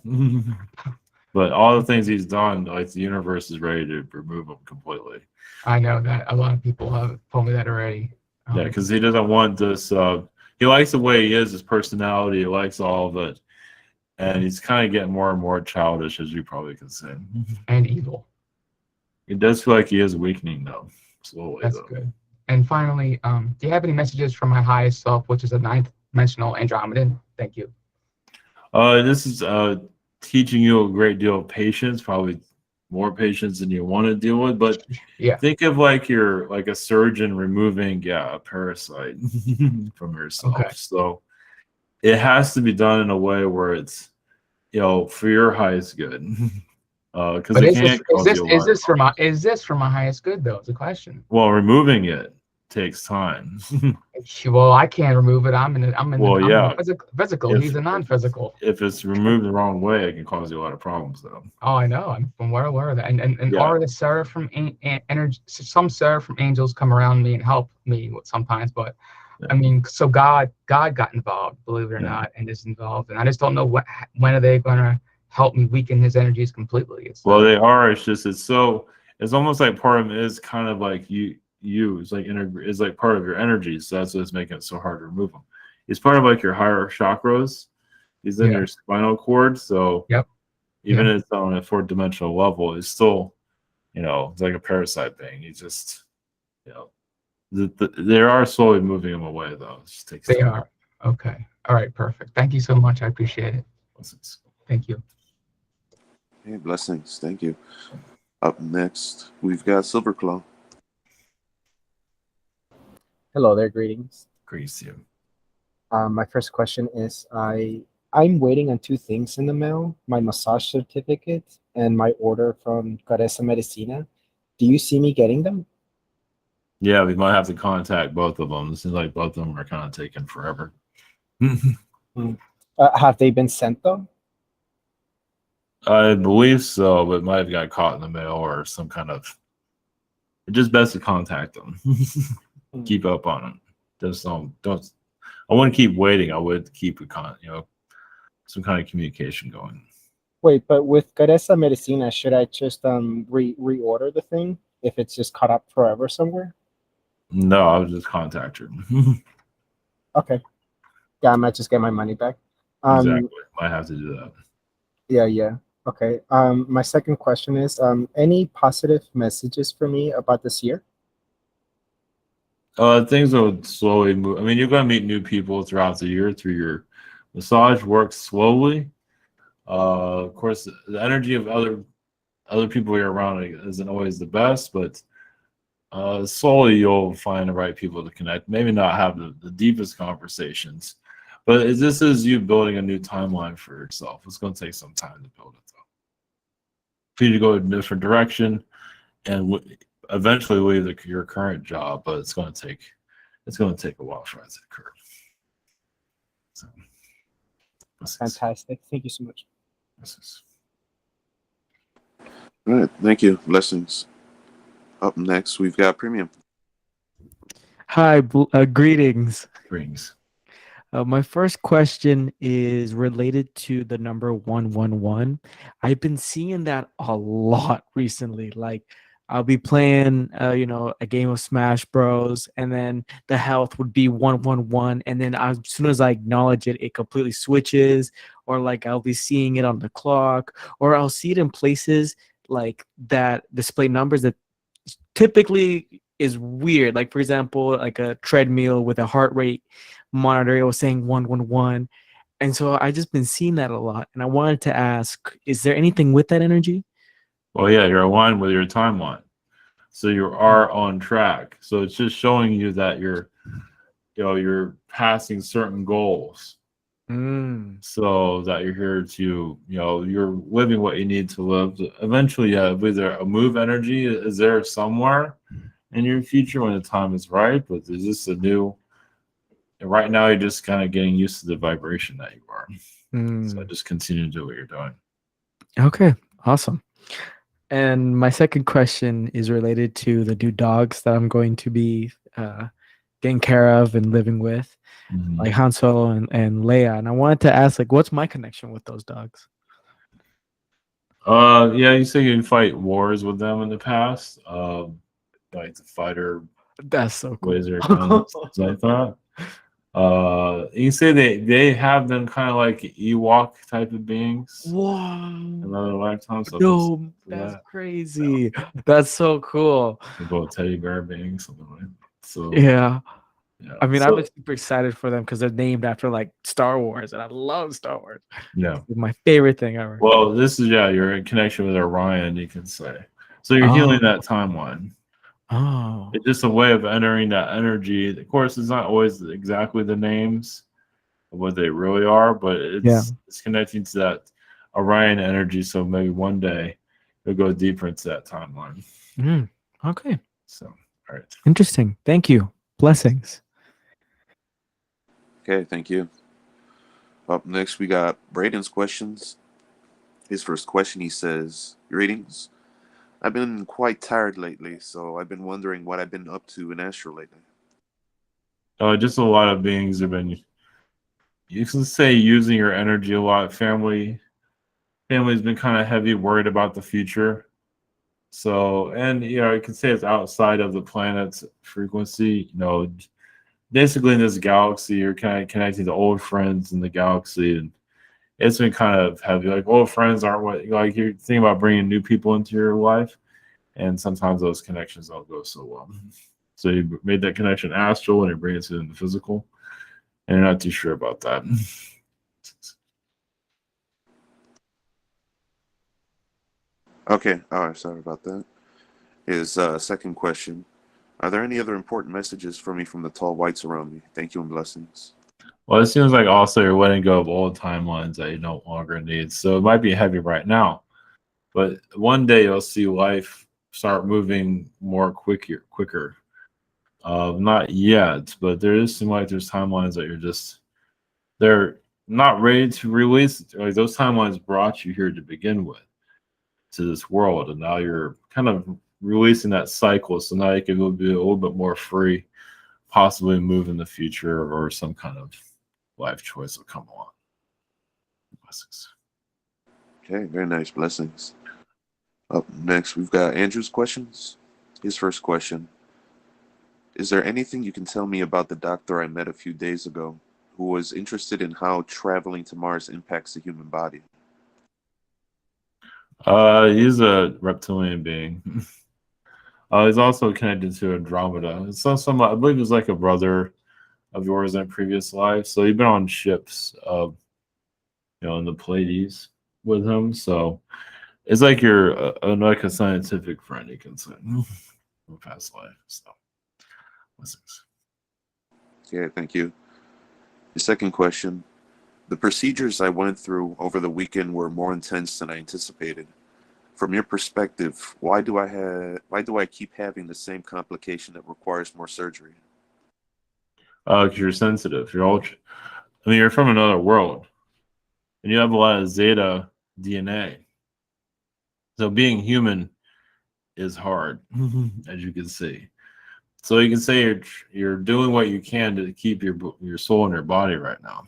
But all the things he's done, like the universe is ready to remove him completely. I know that a lot of people have told me that already. Yeah, because he doesn't want this. He likes the way he is, his personality. He likes all of it, and he's kind of getting more and more childish, as you probably can say. And evil. It does feel like he is weakening, though, slowly. That's good. And finally, do you have any messages from my highest self, which is a ninth dimensional Andromedan? Thank you. This is teaching you a great deal of patience, probably more patience than you want to deal with. But yeah, think of like you're like a surgeon removing a parasite from yourself. Okay. So it has to be done in a way where it's for your highest good. Because is this for my highest good though? It's a question. Well, removing it takes time. Well, I can't remove it. I'm Well, yeah. Physical. He's a non-physical. If it's removed the wrong way, it can cause you a lot of problems, though. Oh, I know. I'm well aware of that. And Yeah. are the seraphim energy? Some seraphim angels come around me and help me sometimes, but I mean, so God got involved, believe it or not, and is involved, and I just don't know when are they gonna help me weaken his energies completely. It's they are. It's just it's almost like part of it is kind of like you. It's like is like part of your energy, so that's what's making it so hard to remove them. It's part of like your higher chakras. He's in your spinal cord, so even if it's on a 4-dimensional level, it's still, it's like a parasite thing. You just, they are slowly moving them away, though. It just takes they time. are. Okay. All right. Perfect. Thank you so much. I appreciate it. Blessings. Thank you. Hey, blessings. Thank you. Up next, we've got Silverclaw. Hello there, greetings. Greetings to you. My first question is I'm waiting on 2 things in the mail, my massage certificate and my order from Caressa Medicina. Do you see me getting them? Yeah, we might have to contact both of them. It seems like both of them are kind of taking forever. Have they been sent though? I believe so, but it might have got caught in the mail or some kind of. It's just best to contact them. Keep up on it. Just don't. I wouldn't keep waiting. I would keep some kind of communication going. Wait, but with Caressa Medicina, should I just reorder the thing if it's just caught up forever somewhere? No, I would just contact her. Okay. Yeah, I might just get my money back. Exactly. Might have to do that. Yeah. Okay. My second question is, any positive messages for me about this year? Things will slowly move. I mean, you're going to meet new people throughout the year through your massage. Works slowly. Of course, the energy of other people you're around isn't always the best, but slowly you'll find the right people to connect. Maybe not have the deepest conversations, but this is you building a new timeline for yourself. It's going to take some time to build it, though. For you to go in a different direction and eventually leave your current job, but it's going to take a while for that to occur. So, fantastic. Thank you so much. All right, thank you. Blessings. Up next, we've got Premium. Hi, greetings. Greetings. My first question is related to the number 111. I've been seeing that a lot recently. Like, I'll be playing, a game of Smash Bros, and then the health would be 111, and then as soon as I acknowledge it, it completely switches, or like I'll be seeing it on the clock, or I'll see it in places like that display numbers that typically is weird. Like, for example, like a treadmill with a heart rate monitor, it was saying 111, and so I just been seeing that a lot, and I wanted to ask, is there anything with that energy? Well, yeah, you're aligned with your timeline, so you are on track. So it's just showing you that you're passing certain goals, so that you're here to, you're living what you need to live. Eventually, whether a move energy is there somewhere in your future when the time is right, but is this a new? Right now, you're just kind of getting used to the vibration that you are. So just continue to do what you're doing. Okay, awesome. And my second question is related to the new dogs that I'm going to be taking care of and living with, like Han Solo and Leia. And I wanted to ask, like, what's my connection with those dogs? Yeah, you say you fight wars with them in the past, like the fighter. That's so cool. Laser guns, things like that. You say they have them kind of like Ewok type of beings. Wow. Another lifetime. So No, that's crazy. That's so cool. About teddy bear beings, something like that. So yeah. I mean, so, I'm super excited for them because they're named after like Star Wars, and I love Star Wars. Yeah, it's my favorite thing ever. Well, this is you're in connection with Orion, you can say. So you're healing that timeline. Oh, it's just a way of entering that energy. Of course, it's not always exactly the names of what they really are, but it's connecting to that Orion energy. So maybe one day you'll go deeper into that timeline. Okay. So, all right. Interesting. Thank you. Blessings. Okay, thank you. Up next, we got Braden's questions. His first question, he says, "Greetings. I've been quite tired lately, so I've been wondering what I've been up to in astral lately." Just a lot of beings have been, you can say, using your energy a lot. Family's been kind of heavy, worried about the future. So, and you can say it's outside of the planet's frequency. Basically in this galaxy, you're kind of connecting to old friends in the galaxy, and it's been kind of heavy. Like, old friends aren't what, like, you're thinking about bringing new people into your life, and sometimes those connections don't go so well. So you made that connection astral, and you bring it to the physical, and you're not too sure about that. Okay, all right, sorry about that. His second question, "Are there any other important messages for me from the tall whites around me? Thank you and blessings." Well, it seems like also you're letting go of old timelines that you no longer need. So it might be heavy right now, but one day you'll see life start moving more quicker. Not yet, but there is seem like there's timelines that they're not ready to release. Like, those timelines brought you here to begin with, to this world, and now you're kind of releasing that cycle. So now you can be a little bit more free, possibly move in the future, or some kind of life choice will come along. Blessings. Okay, very nice. Blessings. Up next, we've got Andrew's questions. His first question, "Is there anything you can tell me about the doctor I met a few days ago who was interested in how traveling to Mars impacts the human body?" He's a reptilian being. He's also connected to Andromeda. It's some, I believe, he's like a brother of yours in a previous life. So you've been on ships, in the Pleiades with him. So it's like you're like a scientific friend, you can say, from past life. So, blessings. Okay, thank you. The second question, "The procedures I went through over the weekend were more intense than I anticipated. From your perspective, why do I keep having the same complication that requires more surgery?" Because you're sensitive. You're from another world, and you have a lot of Zeta DNA. So being human is hard, as you can see. So you can say you're doing what you can to keep your soul in your body right now.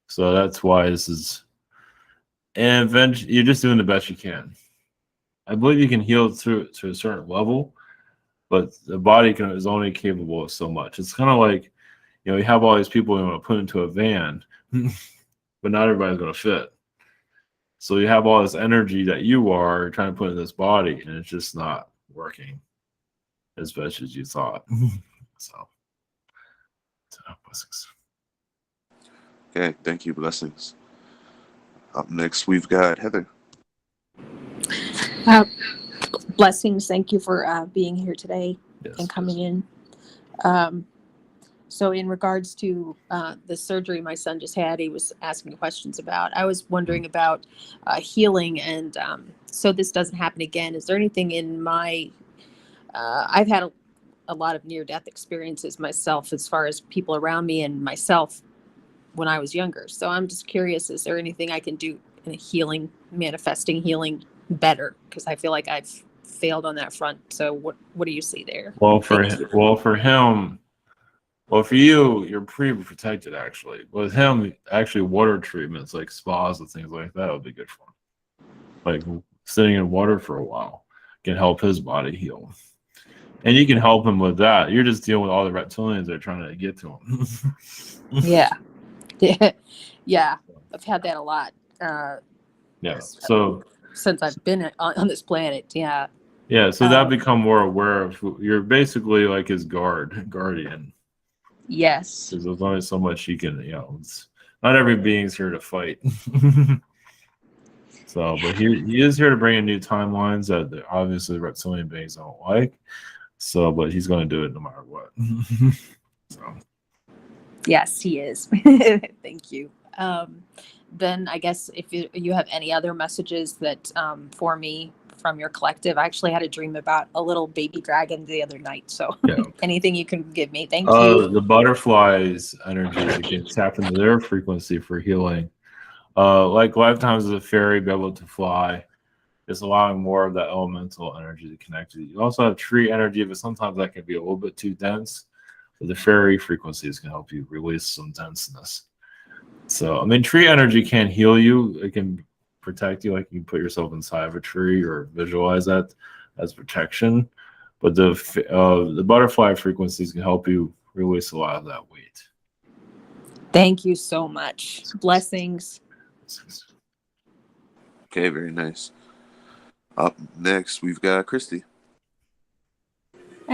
So that's why this is, and eventually you're just doing the best you can. I believe you can heal to a certain level, but the body is only capable of so much. It's kind of like, you have all these people you want to put into a van, but not everybody's going to fit. So you have all this energy that you are trying to put in this body, and it's just not working as best as you thought. So blessings. Okay, thank you. Blessings. Up next, we've got Heather. Blessings. Thank you for being here today and coming in. So in regards to the surgery my son just had, he was asking questions about. I was wondering about healing, and so this doesn't happen again. Is there anything in my... I've had a lot of near-death experiences myself, as far as people around me and myself when I was younger. So I'm just curious, is there anything I can do in a healing, manifesting healing better? Because I feel like I've failed on that front. So what do you see there? For him, for you, you're pretty protected, actually. With him, actually, water treatments like spas and things like that would be good for him. Like sitting in water for a while can help his body heal. And you can help him with that. You're just dealing with all the reptilians that are trying to get to him. Yeah. Yeah. I've had that a lot. So since I've been on this planet. Yeah. Yeah. So that become more aware of you're basically like his guardian. Yes. Because there's only so much you can, not every being's here to fight. So, but he is here to bring in new timelines that obviously reptilian beings don't like. So, but he's going to do it no matter what. So. Yes, he is. Thank you. Then I guess if you have any other messages that for me from your collective. I actually had a dream about a little baby dragon the other night. So anything you can give me, thank you. The butterflies' energy, you can tap into their frequency for healing. Like lifetimes as a fairy, be able to fly, just allowing more of that elemental energy to connect to you. You also have tree energy, but sometimes that can be a little bit too dense. But the fairy frequencies can help you release some denseness. So, I mean, tree energy can heal you. It can protect you, like you can put yourself inside of a tree or visualize that as protection. But the butterfly frequencies can help you release a lot of that weight. Thank you so much. Blessings. Okay, very nice. Up next, we've got Christie.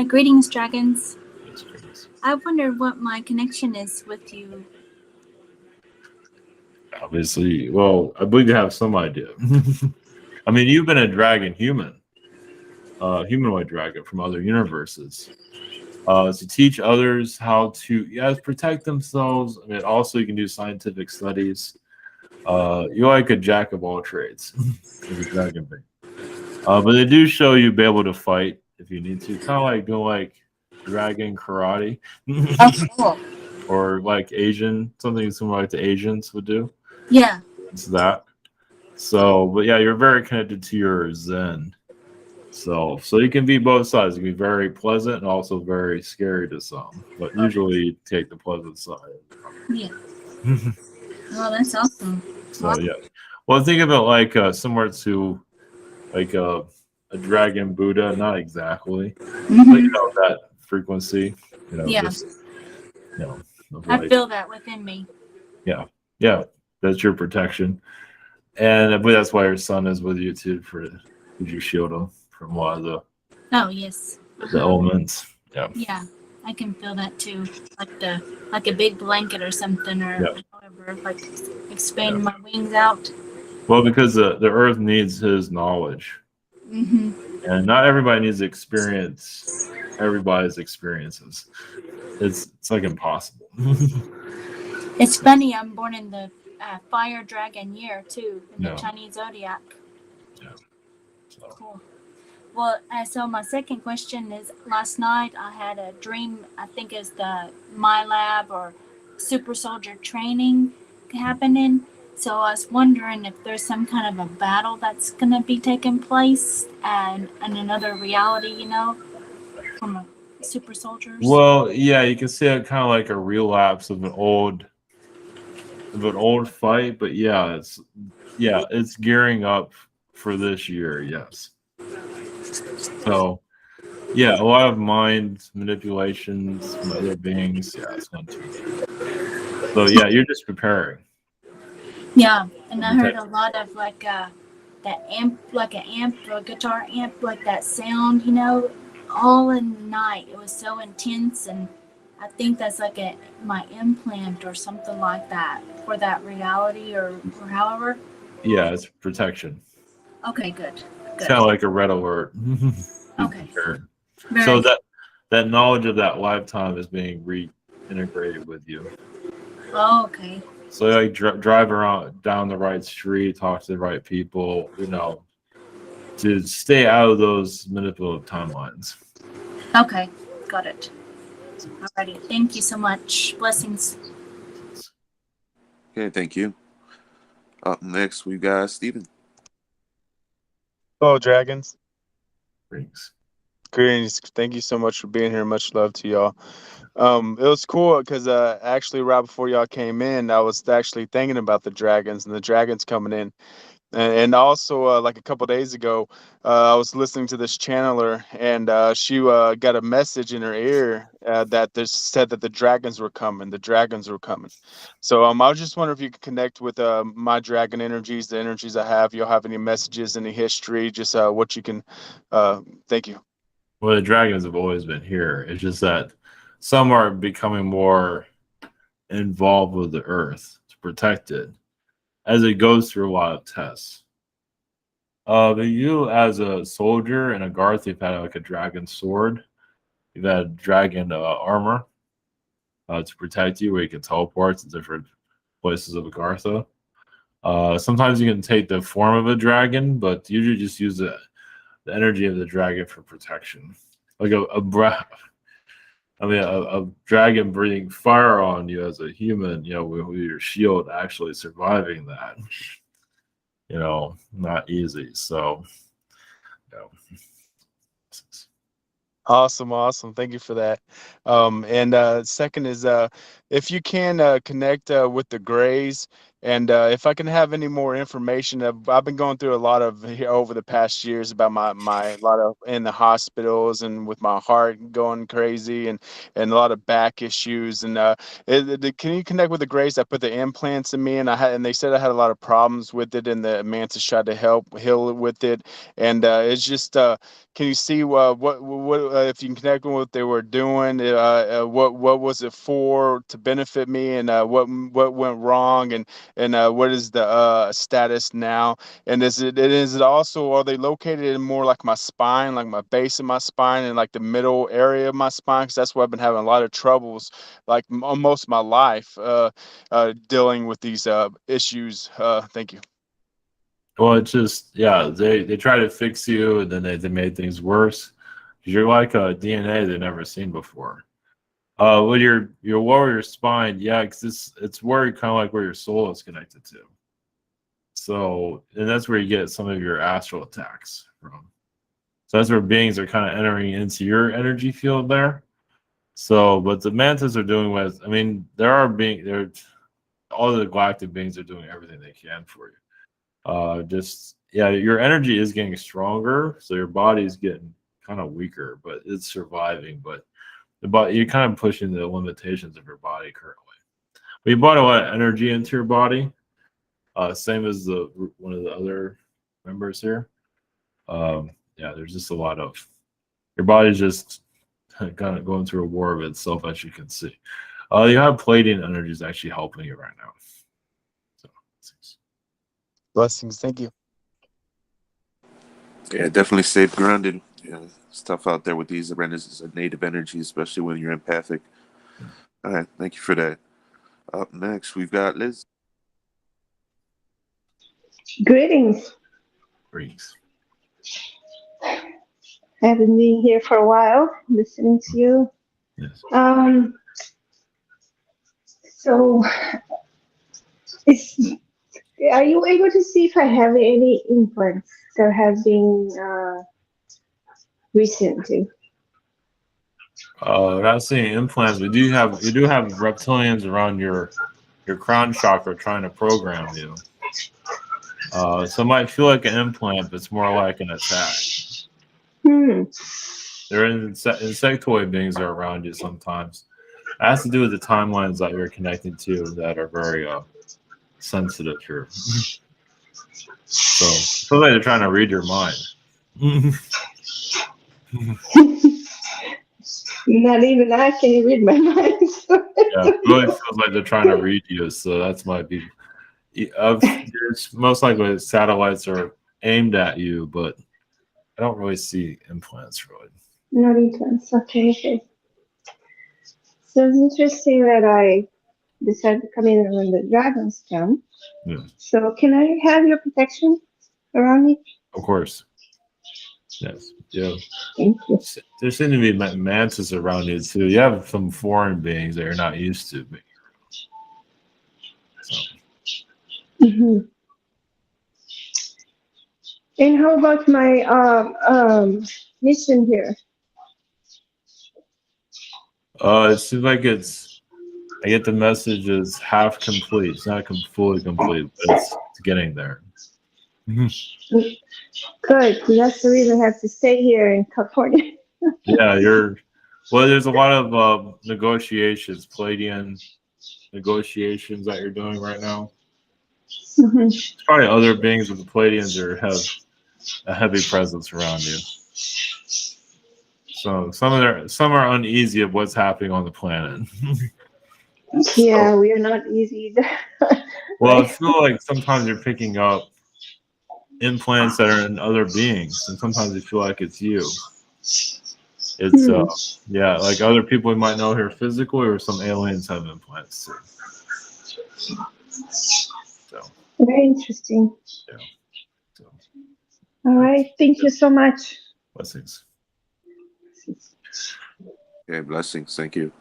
Greetings, dragons. I wondered what my connection is with you. Obviously, well, I believe you have some idea. I mean, you've been a dragon human, humanoid dragon from other universes. To teach others how to, protect themselves. I mean, also you can do scientific studies. You're like a jack of all trades as a dragon being. But they do show you be able to fight if you need to. Kind of like doing like dragon karate. Oh, cool. Or like Asian, something similar like the Asians would do. Yeah. It's that. So, but yeah, you're very connected to your Zen. So you can be both sides. You can be very pleasant and also very scary to some. But usually take the pleasant side. Yeah. Oh, that's awesome. So yeah. Well, think of it like similar to like a dragon Buddha, not exactly. But you know that frequency. You know, Yeah. just of I light. feel that within me. Yeah, that's your protection, and I believe that's why your son is with you too, because you shield him from a lot of Oh, yes. the elements. Yeah. Yeah, I can feel that too. Like a big blanket or something, or however, like expand my wings out. Well, because the earth needs his knowledge, and not everybody needs to experience everybody's experiences. It's like impossible. It's funny, I'm born in the fire dragon year too, in the Yeah. Chinese zodiac. Yeah. So. Cool. Well, so my second question is, last night I had a dream, I think it's the My Lab or Super Soldier training happening. So I was wondering if there's some kind of a battle that's going to be taking place in another reality, you know, from a super soldiers. Well, yeah, you can see it kind of like a relapse of an old fight, but it's gearing up for this year. Yes. So, yeah, a lot of mind manipulations from other beings. Yeah, it's not too good. So, yeah, you're just preparing. Yeah, and I heard a lot of like that amp, like an amp, a guitar amp, like that sound, you know, all in the night. It was so intense, and I think that's like my implant or something like that for that reality or however. Yeah, it's protection. Okay, good. It's kind of like a red alert. Okay. So that knowledge of that lifetime is being reintegrated with you. Oh, okay. So like drive around down the right street, talk to the right people, you know, to stay out of those manipulative timelines. Okay, got it. Alrighty, thank you so much. Blessings. Okay, thank you. Up next, we got Steven. Hello, dragons. Greetings. Thank you so much for being here. Much love to y'all. It was cool because actually right before y'all came in, I was actually thinking about the dragons and the dragons coming in. And also, like a couple days ago, I was listening to this channeler, and she got a message in her ear that said that the dragons were coming. The dragons were coming. So I was just wondering if you could connect with my dragon energies, the energies I have. You'll have any messages, any history, just what you can. Thank you. Well, the dragons have always been here. It's just that some are becoming more involved with the earth to protect it as it goes through a lot of tests. But you, as a soldier and a Garth, you've had like a dragon sword. You've had dragon armor to protect you, where you can teleport to different places of Agartha. Sometimes you can take the form of a dragon, but usually just use the energy of the dragon for protection. Like a dragon breathing fire on you as a human, with your shield actually surviving that, not easy. So, Awesome. Thank you for that. And second is if you can connect with the Greys, and if I can have any more information. I've been going through a lot of here over the past years about my lot of in the hospitals and with my heart going crazy and a lot of back issues. And can you connect with the Greys that put the implants in me? And they said I had a lot of problems with it, and the Mantis tried to help heal it with it. And it's just can you see what if you can connect with what they were doing? What was it for to benefit me, and what went wrong, and what is the status now? And is it also, are they located in more like my spine, like my base of my spine, and like the middle area of my spine? Because that's where I've been having a lot of troubles, like most of my life, dealing with these issues. Thank you. well, it's just they try to fix you, and then they made things worse because you're like a DNA they've never seen before. With your warrior spine, because it's where kind of like where your soul is connected to. So, and that's where you get some of your astral attacks from. So that's where beings are kind of entering into your energy field there. So, but the mantis are doing all the galactic beings are doing everything they can for you. Your energy is getting stronger, so your body's getting kind of weaker, but it's surviving. But you're kind of pushing the limitations of your body currently. But you brought a lot of energy into your body, same as one of the other members here. There's just a lot of your body's just kind of going through a war of itself, as you can see. You have Palladian energies actually helping you right now. So, blessings. Thank you. Yeah, definitely stay grounded. Yeah, stuff out there with these awarenesses of native energy, especially when you're empathic. All right, thank you for that. Up next, we've got Liz. Greetings. Greetings. I haven't been here for a while, listening to you. Yes. So, are you able to see if I have any implants that have been recently? Without seeing implants, you do have reptilians around your crown chakra trying to program you. So it might feel like an implant, but it's more like an attack. There are insectoid beings are around you sometimes. It has to do with the timelines that you're connected to that are very sensitive here. So it's like they're trying to read your mind. Not even I can read my mind. It really feels like they're trying to read you. So that's might be. It's most likely satellites are aimed at you, but I don't really see implants really. Not implants. Okay. So it's interesting that I decided to come in when the dragons come. Yeah. So can I have your protection around me? Of course. Yes. Yeah. Thank you. There seem to be mantis around you too. You have some foreign beings that you're not used to being around. And how about my mission here? It seems like I get the message is half complete. It's not fully complete, but it's getting there. Good. That's the reason I have to stay here in California. There's a lot of negotiations, Palladian negotiations that you're doing right now. There's probably other beings with the Palladians have a heavy presence around you. So some are uneasy of what's happening on the planet. Yeah, we are not easy either. Well, I feel like sometimes you're picking up implants that are in other beings, and sometimes you feel like it's you. It's like other people we might know here physically, or some aliens have implants too. So very interesting. Yeah. So. All right. Thank you so much. Blessings. Okay, blessings. Thank you.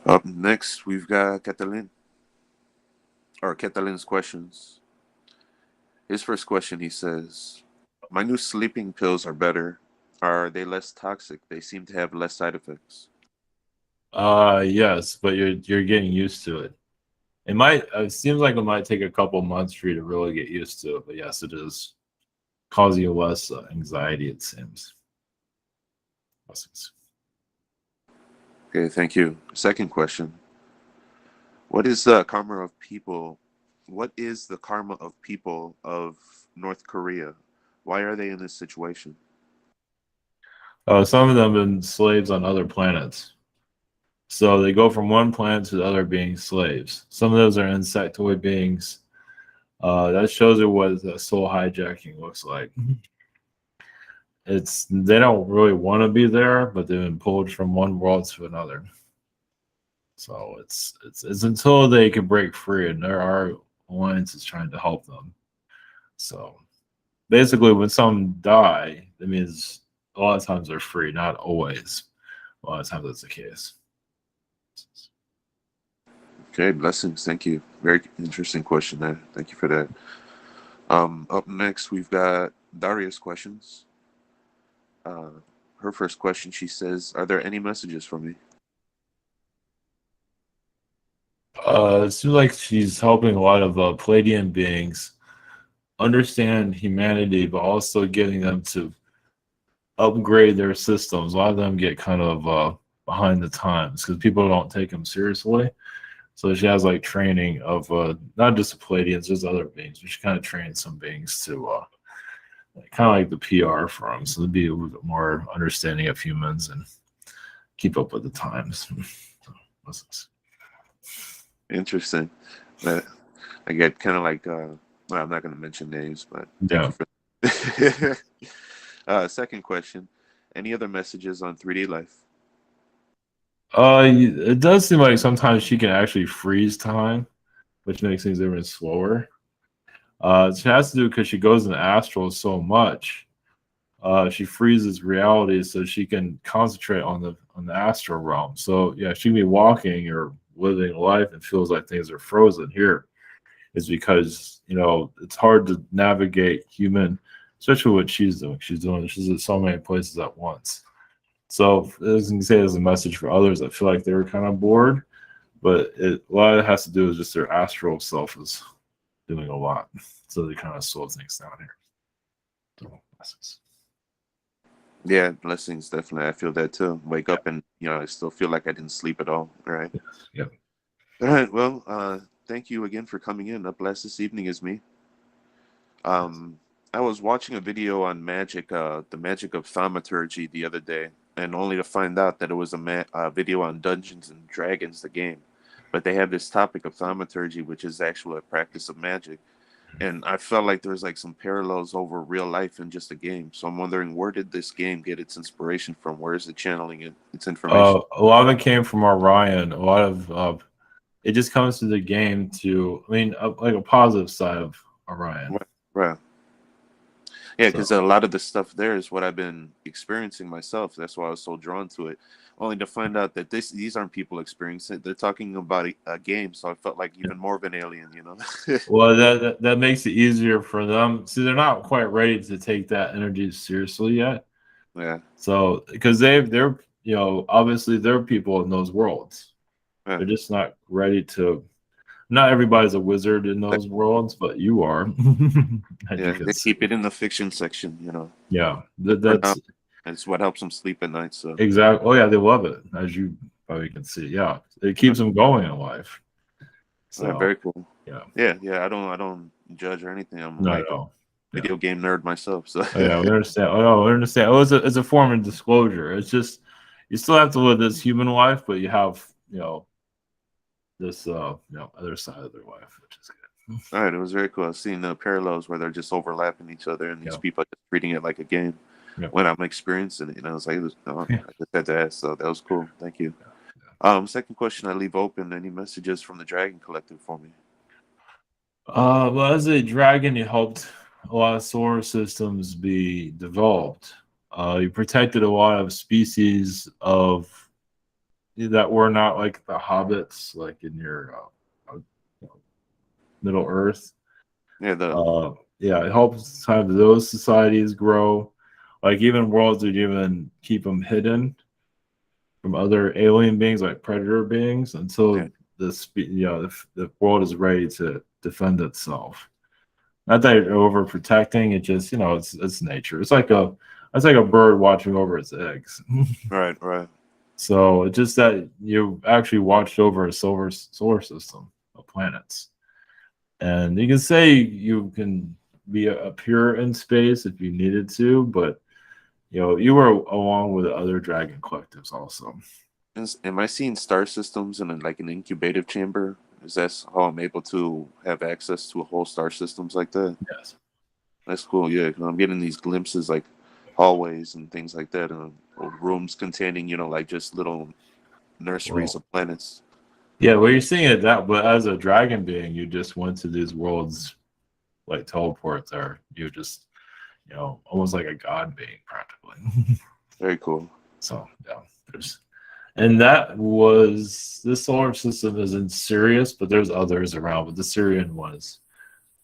Up next, we've got Calin. Or Catalin's questions. His first question, he says, my new sleeping pills are better. Are they less toxic? They seem to have less side effects. Yes, but you're getting used to it. It seems like it might take a couple months for you to really get used to it, but yes, it is causing you less anxiety, it seems. Blessings. Okay, thank you. Second question. What is the karma of people? What is the karma of people of North Korea? Why are they in this situation? Some of them have been slaves on other planets. So they go from one planet to the other being slaves. Some of those are insectoid beings. That shows you what soul hijacking looks like. They don't really want to be there, but they've been pulled from one world to another. So it's until they can break free, and there are alliances trying to help them. So basically, when some die, that means a lot of times they're free, not always. A lot of times that's the case. Okay, blessings. Thank you. Very interesting question there. Thank you for that. Up next, we've got Daria's questions. Her first question, she says, are there any messages for me? It seems like she's helping a lot of Palladian beings understand humanity, but also getting them to upgrade their systems. A lot of them get kind of behind the times because people don't take them seriously. So she has like training of not just the Palladians, there's other beings, but she kind of trains some beings to kind of like the PR for them, so they'd be a little bit more understanding of humans and keep up with the times. Interesting. I get kind of like, well, I'm not going to mention names, but yeah. Thank you for second question. Any other messages on 3D life? It does seem like sometimes she can actually freeze time, which makes things even slower. It has to do because she goes in the astral so much. She freezes reality so she can concentrate on the astral realm. So yeah, she can be walking or living life and feels like things are frozen. Here is because it's hard to navigate human, especially what she's doing. She's at so many places at once. So as you can say, as a message for others, I feel like they were kind of bored, but a lot of it has to do with just their astral self is doing a lot. So they kind of slow things down here. So, blessings. Yeah, blessings, definitely. I feel that too. Wake up and I still feel like I didn't sleep at all. All right. Yep. All right. Well, thank you again for coming in. Up last this evening is me. I was watching a video on magic, the magic of thaumaturgy the other day, and only to find out that it was a video on Dungeons and Dragons, the game. But they have this topic of thaumaturgy, which is actually a practice of magic. And I felt like there's like some parallels over real life in just a game. So I'm wondering, where did this game get its inspiration from? Where is it channeling its information? A lot of it came from Orion. A lot of it just comes to the game like a positive side of Orion. Right. Yeah, because a lot of the stuff there is what I've been experiencing myself. That's why I was so drawn to it. Only to find out that these aren't people experiencing it. They're talking about a game, so I felt like even more of an alien, Well, that makes it easier for them. See, they're not quite ready to take that energy seriously yet. Yeah. So, because they're obviously they're people in those worlds. Yeah. They're just not ready to. Not everybody's a wizard in those worlds, but you are. Yeah, they keep it in the fiction section, Yeah, that's what helps them sleep at night. So exactly. Oh yeah, they love it, as you probably can see. Yeah, it keeps them going in life. So very cool. Yeah. I don't judge or anything. I'm Not like at all. a video game nerd myself. So Oh, yeah, we understand. Oh no, we understand. Oh, it's a form of disclosure. It's just you still have to live this human life, but you have this other side of their life, which is good. All right, it was very cool. I've seen the parallels where they're just overlapping each other, and these people are just treating it like a game. When I'm experiencing it, I was like, I just had to ask, so that was cool. Thank you. Second question I leave open: any messages from the Dragon Collective for me? Well, as a dragon, you helped a lot of solar systems be developed. You protected a lot of species of that were not like the hobbits, like in your Middle Earth. Yeah, it helps have those societies grow. Like even worlds that even keep them hidden from other alien beings, like predator beings, until the world is ready to defend itself. Not that you're overprotecting; it just it's nature. It's like a bird watching over its eggs. Right. So it's just that you actually watched over a solar system of planets, and you can say you can be appear in space if you needed to, but you were along with other dragon collectives also. Am I seeing star systems in like an incubative chamber? Is that how I'm able to have access to a whole star systems like that? Yes. That's cool. Yeah, 'cause I'm getting these glimpses like hallways and things like that, or rooms containing like just little nurseries of planets. Yeah, well, you're seeing it that, but as a dragon being, you just went to these worlds like teleport there. You just, almost like a god being practically. Very cool. So yeah, and this solar system is in Sirius, but there's others around. But the Sirian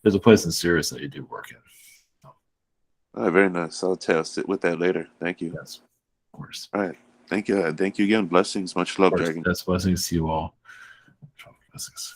there's a place in Sirius that you do work in. All right, very nice. I'll sit with that later. Thank you. Yes, of course. All right, thank you. Thank you again. Blessings. Much love, Dragon. Yes, blessings to you all. Blessings.